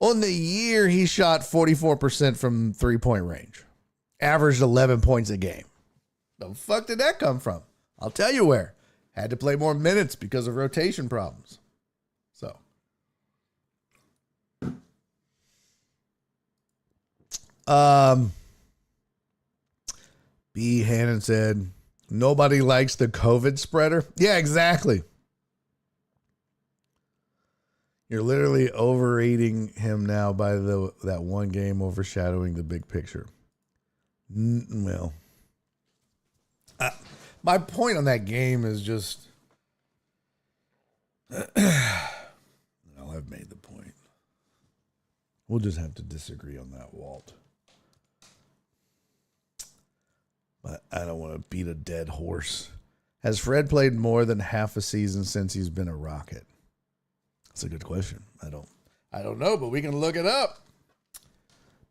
On the year, he shot 44% from 3-point range. Averaged 11 points a game. The fuck did that come from? I'll tell you where. Had to play more minutes because of rotation problems. So. B. Hannon said, nobody likes the COVID spreader. Yeah, exactly. You're literally overrating him now by that one game overshadowing the big picture. Well, my point on that game is just, I've made the point. We'll just have to disagree on that, Walt. But I don't want to beat a dead horse. Has Fred played more than half a season since he's been a Rocket? That's a good question. I don't know, but we can look it up.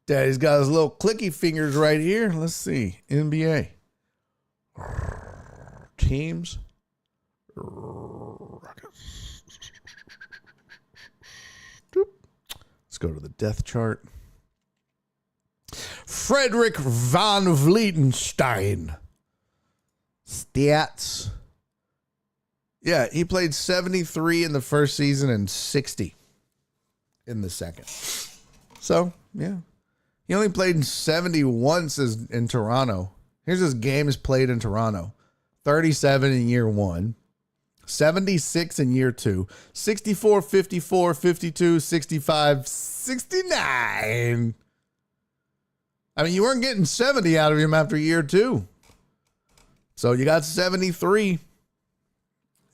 Daddy's got his little clicky fingers right here. Let's see. NBA. Teams. Rockets. Let's go to the depth chart. Frederick Van Vletenstein. Stats. Yeah, he played 73 in the first season and 60 in the second. So, yeah. He only played in 70 once in Toronto. Here's his games played in Toronto. 37 in year 1. 76 in year 2. 64, 54, 52, 65, 69. I mean, you weren't getting 70 out of him after year 2. So you got 73.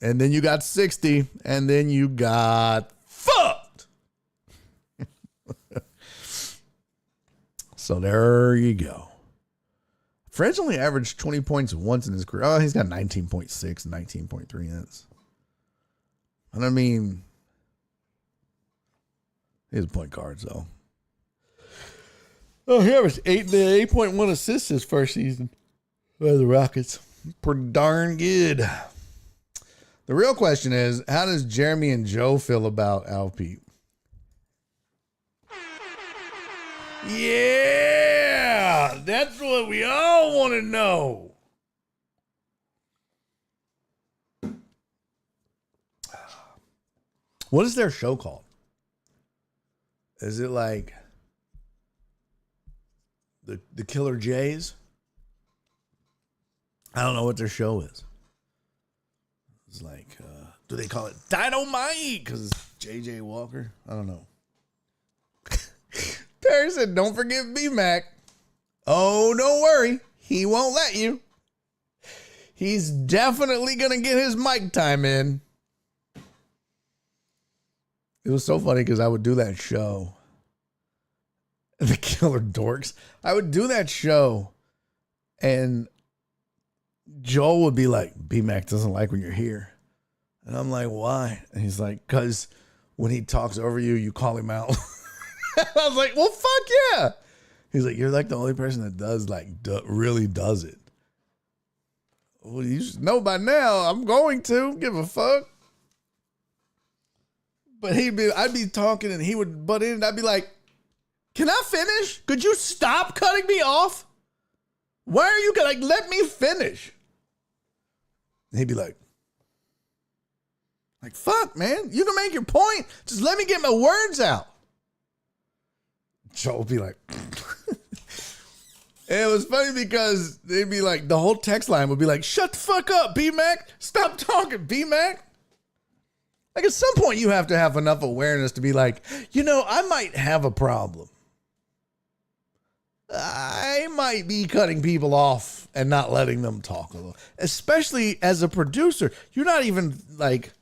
And then you got 60. And then you got fucked. So there you go. Fred's only averaged 20 points once in his career. Oh, he's got 19.6, 19.3 hits. And I mean, he's a point guard, so. Oh, he averaged 8.1 assists his first season by the Rockets. Pretty darn good. The real question is, how does Jeremy and Joe feel about Alpete? Yeah, that's what we all want to know. What is their show called? Is it like the Killer Jays? I don't know what their show is. It's like, do they call it Dynamite? Because it's J.J. Walker? I don't know. Perry said, don't forget B-Mac. Oh, don't worry. He won't let you. He's definitely going to get his mic time in. It was so funny because I would do that show. The Killer Dorks. I would do that show and Joel would be like, B-Mac doesn't like when you're here. And I'm like, why? And he's like, because when he talks over you, you call him out. I was like, well, fuck yeah. He's like, you're like the only person that does really does it. Well, you should know by now. I'm going to give a fuck. But I'd be talking and he would butt in and I'd be like, can I finish? Could you stop cutting me off? Why are you gonna let me finish? And he'd be like, fuck, man, you can make your point. Just let me get my words out. Joe would be like, and it was funny because they'd be like, the whole text line would be like, shut the fuck up, B-Mac. Stop talking, B-Mac. Like at some point you have to have enough awareness to be like, I might have a problem. I might be cutting people off and not letting them talk a little, especially as a producer. You're not even like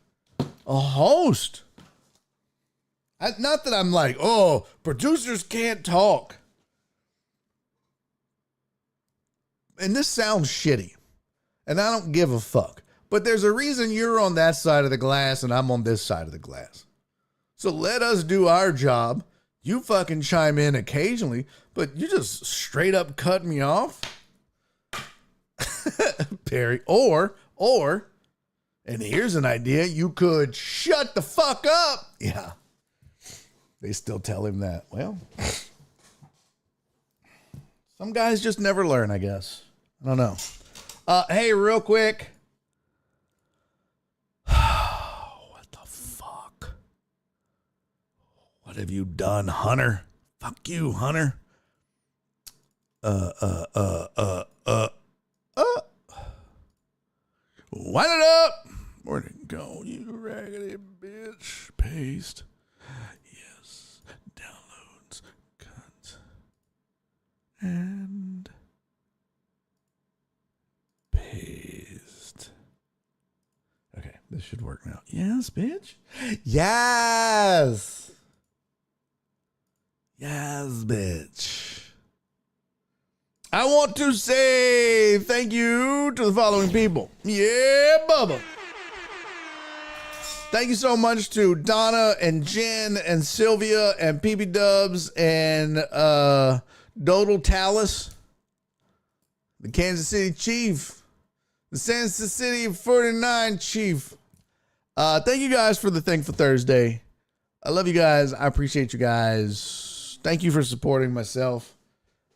a host. Not that I'm like, oh, producers can't talk. And this sounds shitty, and I don't give a fuck. But there's a reason you're on that side of the glass and I'm on this side of the glass. So let us do our job. You fucking chime in occasionally, but you just straight up cut me off. Perry. Or, and here's an idea, you could shut the fuck up. Yeah. They still tell him that. Well, some guys just never learn, I guess. I don't know. Hey, real quick. What the fuck? What have you done, Hunter? Fuck you, Hunter. Wind it up. Where'd it go, you raggedy bitch? Paste. Yes. Downloads. Cut. And paste. Okay, this should work now. Yes, bitch. Yes. Yes, bitch. I want to say thank you to the following people. Yeah, Bubba. Thank you so much to Donna and Jen and Sylvia and PB Dubs and Dodal Talus, the Kansas City Chief, the Kansas City 49 Chief. Thank you guys for the Thankful Thursday. I love you guys. I appreciate you guys. Thank you for supporting myself.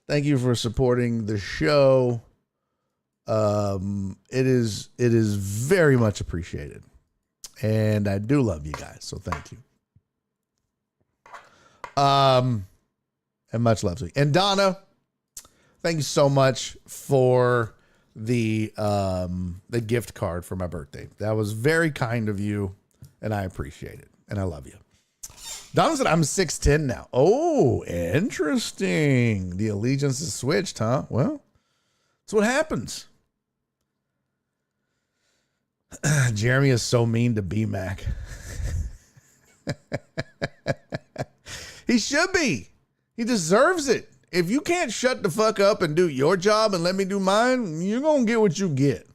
Thank you for supporting the show. It is very much appreciated. And I do love you guys, so thank you. And much love to you. And Donna, thank you so much for the gift card for my birthday. That was very kind of you, and I appreciate it. And I love you. Donna said I'm 6'10" now. Oh, interesting. The allegiance is switched, huh? Well, that's what happens. Jeremy is so mean to B-Mac. He should be. He deserves it. If you can't shut the fuck up and do your job and let me do mine, you're going to get what you get.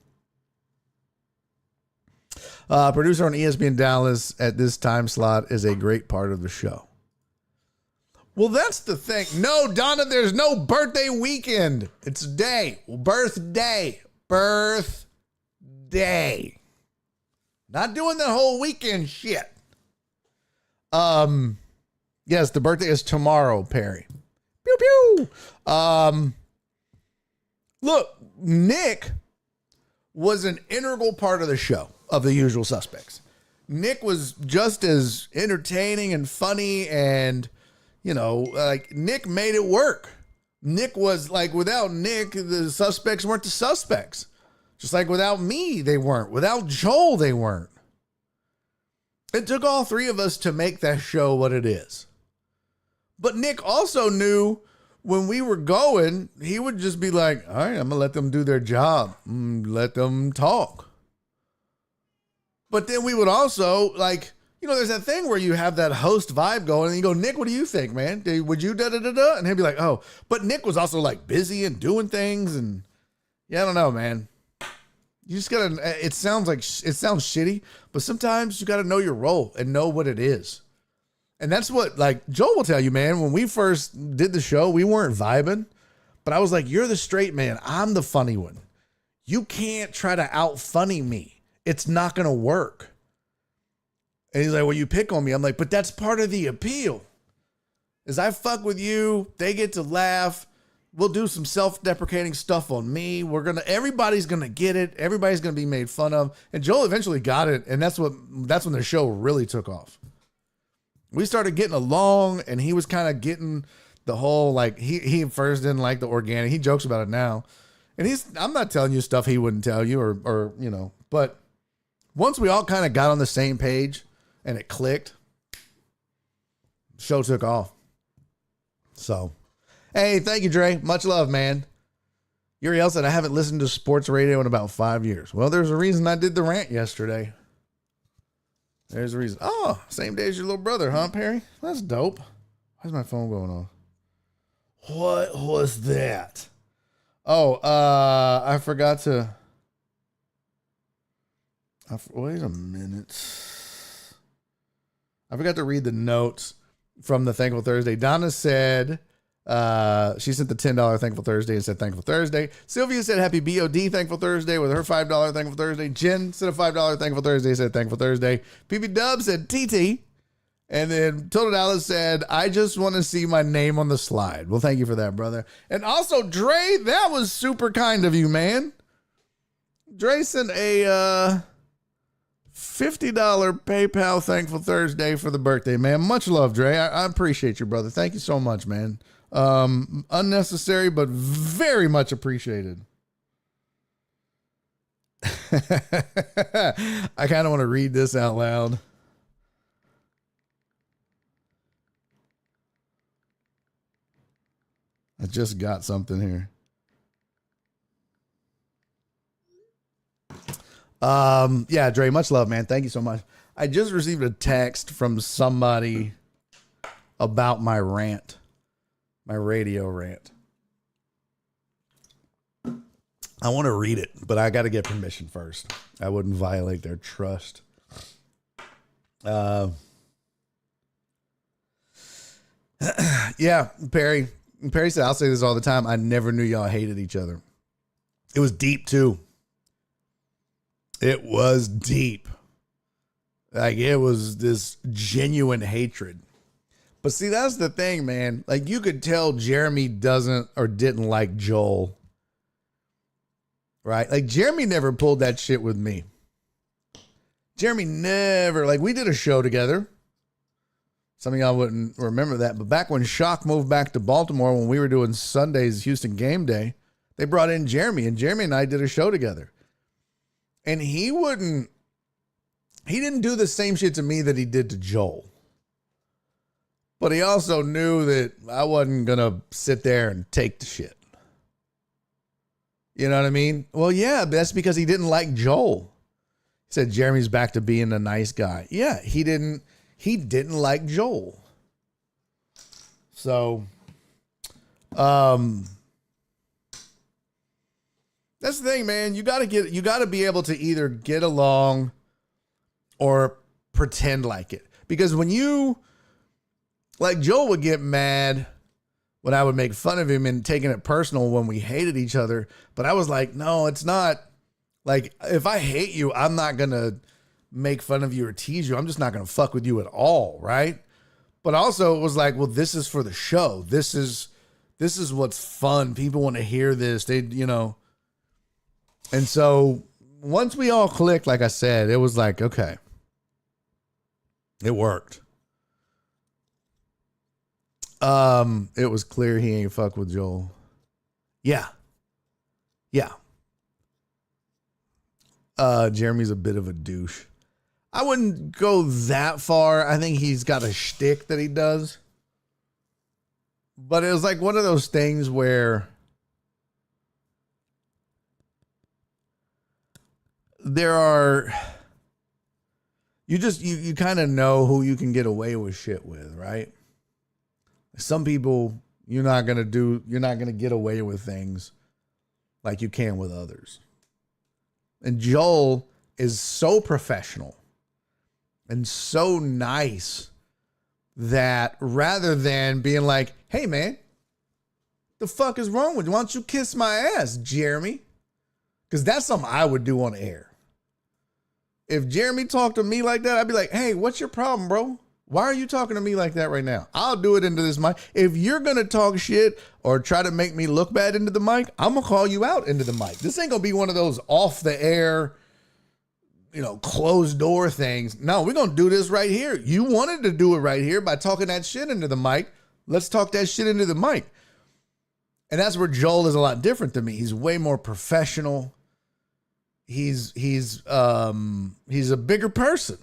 Producer on ESPN Dallas at this time slot is a great part of the show. Well, that's the thing. No, Donna, there's no birthday weekend. It's a day. Birthday. Not doing the whole weekend shit. Yes, the birthday is tomorrow, Perry. Pew pew. Look, Nick was an integral part of the show of The Usual Suspects. Nick was just as entertaining and funny, and Nick made it work. Nick was like, without Nick, the suspects weren't the suspects. Just like without me, they weren't. Without Joel, they weren't. It took all three of us to make that show what it is. But Nick also knew when we were going, he would just be like, all right, I'm going to let them do their job. Let them talk. But then we would also, like, you know, there's that thing where you have that host vibe going and you go, Nick, what do you think, man? Would you da-da-da-da? And he'd be like, oh. But Nick was also, like, busy and doing things. And, yeah, I don't know, man. You just got to, it sounds shitty, but sometimes you got to know your role and know what it is. And that's what, like, Joel will tell you, man, when we first did the show, we weren't vibing, but I was like, you're the straight man. I'm the funny one. You can't try to out funny me. It's not going to work. And he's like, well, you pick on me. I'm like, but that's part of the appeal. Is I fuck with you. They get to laugh. We'll do some self-deprecating stuff on me. Everybody's going to get it. Everybody's going to be made fun of. And Joel eventually got it. And that's when the show really took off. We started getting along, and he was kind of getting the whole, like, he first didn't like the organic. He jokes about it now. And I'm not telling you stuff he wouldn't tell you or you know, but once we all kind of got on the same page and it clicked, the show took off. So, hey, thank you, Dre. Much love, man. Uriel said, I haven't listened to sports radio in about 5 years. Well, there's a reason I did the rant yesterday. There's a reason. Oh, same day as your little brother, huh, Perry? That's dope. Why's my phone going on? What was that? Oh, I forgot to. Wait a minute. I forgot to read the notes from the Thankful Thursday. Donna said, she sent the $10 Thankful Thursday and said Thankful Thursday. Sylvia said Happy BOD Thankful Thursday with her $5 Thankful Thursday. Jen said a $5 Thankful Thursday, said Thankful Thursday. PB Dub said TT. And then Total Dallas said, I just want to see my name on the slide. Well, thank you for that, brother. And also, Dre, that was super kind of you, man. Dre sent a $50 PayPal Thankful Thursday for the birthday, man. Much love, Dre. I appreciate you, brother. Thank you so much, man. Unnecessary, but very much appreciated. I kind of want to read this out loud. I just got something here. Yeah, Dre, much love, man. Thank you so much. I just received a text from somebody about my rant, my radio rant. I want to read it, but I got to get permission first. I wouldn't violate their trust. Yeah, Perry said, I'll say this all the time. I never knew y'all hated each other. It was deep too. It was deep. Like, it was this genuine hatred. But see, that's the thing, man. Like, you could tell Jeremy doesn't or didn't like Joel. Right? Like, Jeremy never pulled that shit with me. Jeremy never, like, we did a show together. Some of y'all wouldn't remember that. But back when Shock moved back to Baltimore, when we were doing Sunday's Houston Game Day, they brought in Jeremy, and Jeremy and I did a show together. And he didn't do the same shit to me that he did to Joel. But he also knew that I wasn't going to sit there and take the shit. You know what I mean? Well, yeah, that's because he didn't like Joel. He said Jeremy's back to being a nice guy. Yeah, he didn't like Joel. So, that's the thing, man. You got to be able to either get along or pretend like it. Because when like, Joel would get mad when I would make fun of him and taking it personal when we hated each other. But I was like, no, it's not. Like, if I hate you, I'm not going to make fun of you or tease you. I'm just not going to fuck with you at all, right? But also, it was like, well, this is for the show. This is what's fun. People want to hear this. They, you know. And so once we all clicked, like I said, it was like, okay, it worked. It was clear he ain't fuck with Joel. Yeah. Jeremy's a bit of a douche. I wouldn't go that far. I think he's got a shtick that he does. But it was like one of those things where there are, you kind of know who you can get away with shit with, right? Some people you're not going to get away with things like you can with others. And Joel is so professional and so nice that rather than being like, hey man, the fuck is wrong with you? Why don't you kiss my ass, Jeremy? Because that's something I would do on air. If Jeremy talked to me like that, I'd be like, hey, what's your problem, bro? Why are you talking to me like that right now? I'll do it into this mic. If you're going to talk shit or try to make me look bad into the mic, I'm going to call you out into the mic. This ain't going to be one of those off the air, closed door things. No, we're going to do this right here. You wanted to do it right here by talking that shit into the mic. Let's talk that shit into the mic. And that's where Joel is a lot different than me. He's way more professional. He's a bigger person.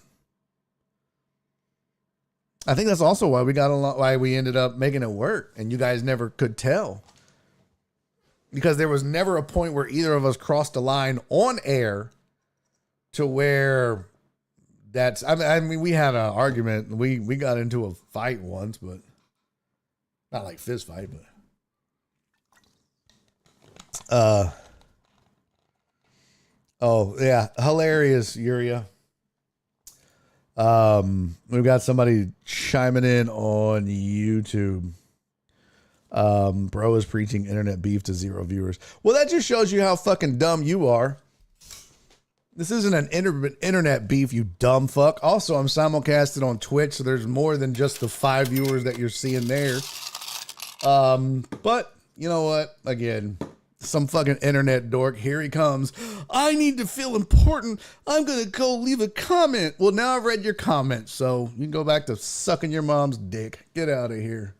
I think that's also why why we ended up making it work, and you guys never could tell. Because there was never a point where either of us crossed a line on air to where I mean, we had an argument. We got into a fight once, but not like fist fight, but oh yeah, hilarious, Yuria. We've got somebody chiming in on YouTube. Bro is preaching internet beef to 0 viewers. Well, that just shows you how fucking dumb you are. This isn't an internet beef, you dumb fuck. Also, I'm simulcasted on Twitch, so there's more than just the 5 viewers that you're seeing there. But you know what? Again, some fucking internet dork. Here he comes. I need to feel important. I'm going to go leave a comment. Well, now I've read your comment, so you can go back to sucking your mom's dick. Get out of here.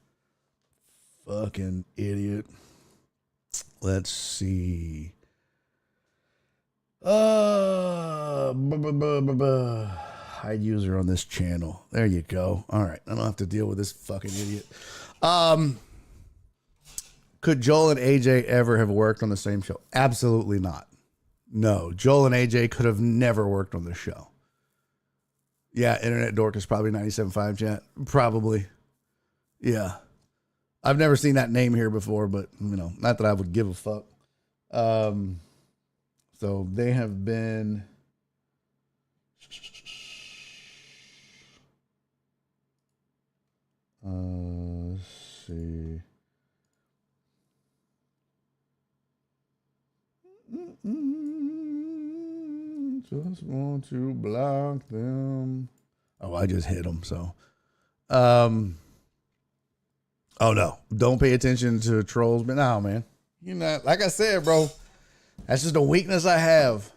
Fucking idiot. Let's see. Hide user on this channel. There you go. All right. I don't have to deal with this fucking idiot. Could Joel and AJ ever have worked on the same show? Absolutely not. No, Joel and AJ could have never worked on this show. Yeah, Internet Dork is probably 97.5 chat. Probably. Yeah. I've never seen that name here before, but, not that I would give a fuck. So they have been... let's see... Just want to block them. Oh, I just hit them. So, oh no, don't pay attention to trolls. But no, man, you're not. Like I said, bro, that's just a weakness I have.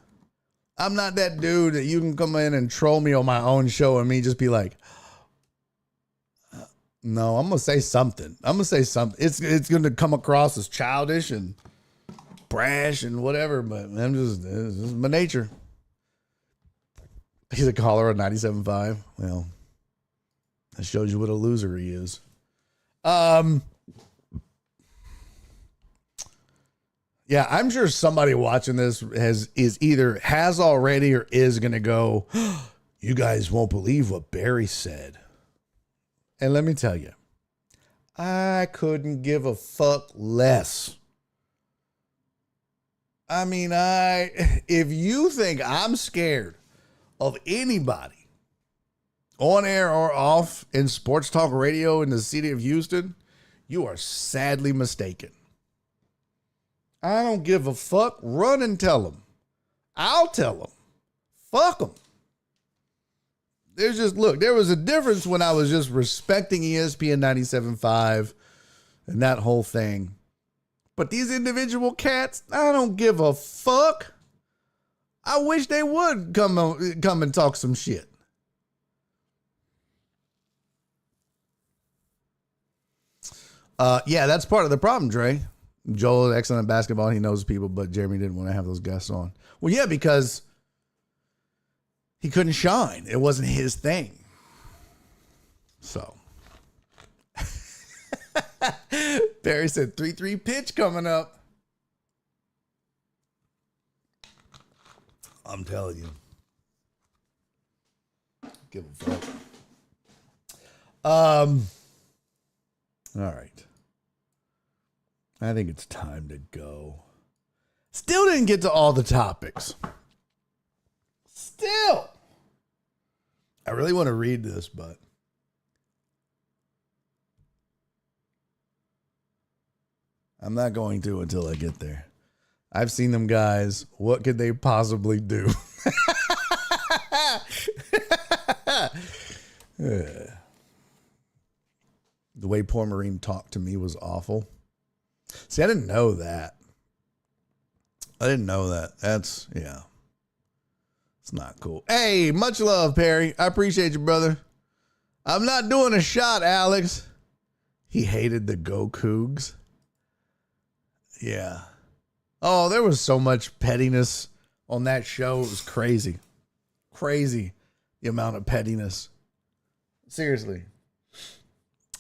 I'm not that dude that you can come in and troll me on my own show and me just be like, no, I'm gonna say something. It's gonna come across as childish and brash and whatever, but it's just my nature. He's a caller on 97.5. Well, that shows you what a loser he is. Yeah, I'm sure somebody watching this has already or is gonna go, you guys won't believe what Barry said. And let me tell you, I couldn't give a fuck less. I mean, if you think I'm scared of anybody on air or off in sports talk radio in the city of Houston, you are sadly mistaken. I don't give a fuck. Run and tell them. I'll tell them. Fuck them. There was a difference when I was just respecting ESPN 97.5 and that whole thing. But these individual cats, I don't give a fuck. I wish they would come and talk some shit. Yeah, that's part of the problem, Dre. Joel is excellent at basketball. He knows people, but Jeremy didn't want to have those guests on. Well, yeah, because he couldn't shine. It wasn't his thing. So. Barry said 3-3 pitch coming up. I'm telling you. Give a fuck. All right. I think it's time to go. Still didn't get to all the topics. Still. I really want to read this, but I'm not going to until I get there. I've seen them guys. What could they possibly do? The way poor Marine talked to me was awful. See, I didn't know that. That's, yeah. It's not cool. Hey, much love, Perry. I appreciate you, brother. I'm not doing a shot, Alex. He hated the Go Cougs. Yeah. Oh, there was so much pettiness on that show. It was crazy. Crazy, the amount of pettiness. Seriously.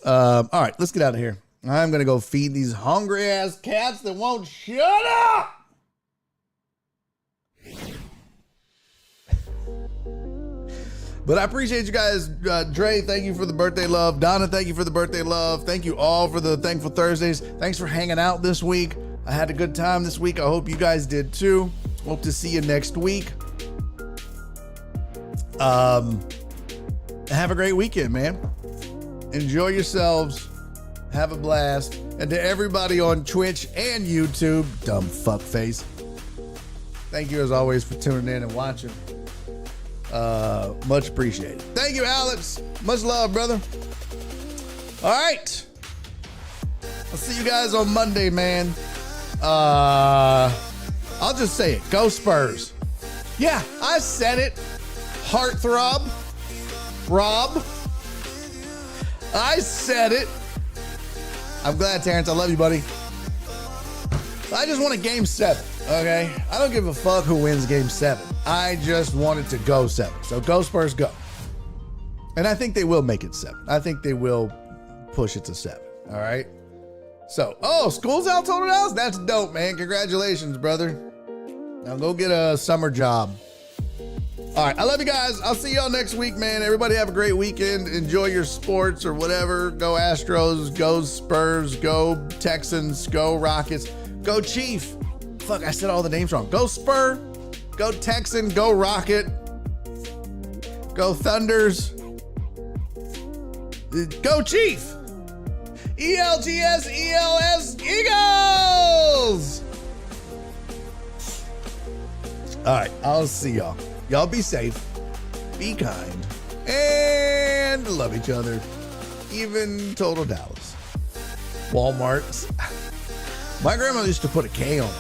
All right, let's get out of here. I'm going to go feed these hungry ass cats that won't shut up. But I appreciate you guys. Dre, thank you for the birthday love. Donna, thank you for the birthday love. Thank you all for the Thankful Thursdays. Thanks for hanging out this week. I had a good time this week. I hope you guys did too. Hope to see you next week. Have a great weekend, man. Enjoy yourselves. Have a blast. And to everybody on Twitch and YouTube, dumb fuckface, thank you as always for tuning in and watching. Much appreciated. Thank you, Alex. Much love, brother. All right. I'll see you guys on Monday, man. I'll just say it. Go Spurs. Yeah, I said it. Heartthrob. Rob. I said it. I'm glad, Terrence. I love you, buddy. I just want a game 7, okay? I don't give a fuck who wins game 7. I just want it to go 7. So go Spurs, go. And I think they will make it 7. I think they will push it to 7, all right? So, school's out total hours? That's dope, man. Congratulations, brother. Now go get a summer job. All right, I love you guys. I'll see y'all next week, man. Everybody have a great weekend. Enjoy your sports or whatever. Go Astros, go Spurs, go Texans, go Rockets, go Chief. Fuck, I said all the names wrong. Go Spur, go Texan, go Rocket, go Thunders, go Chief. ELGS, ELS, Eagles. All right, I'll see y'all. Y'all be safe, be kind, and love each other. Even Total Dallas. Walmart's. My grandma used to put a K on it.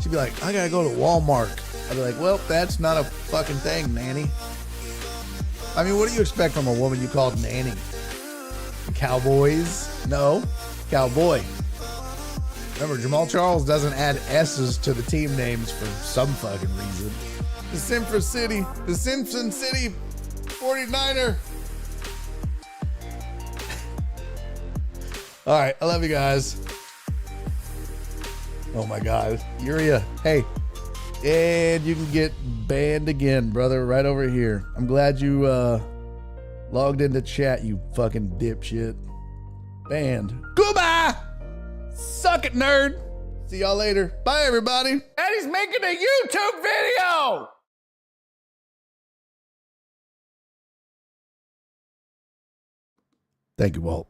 She'd be like, I gotta go to Walmart. I'd be like, well, that's not a fucking thing, nanny. I mean, what do you expect from a woman you called nanny? Cowboys? No, cowboy. Remember, Jamal Charles doesn't add S's to the team names for some fucking reason. The Simpson City 49er. All right, I love you guys. Oh my God, Uria. Hey, and you can get banned again, brother, right over here. I'm glad you logged into chat, you fucking dipshit. Banned. Goodbye. Suck it, nerd. See y'all later. Bye, everybody. And he's making a YouTube video. Thank you, Walt.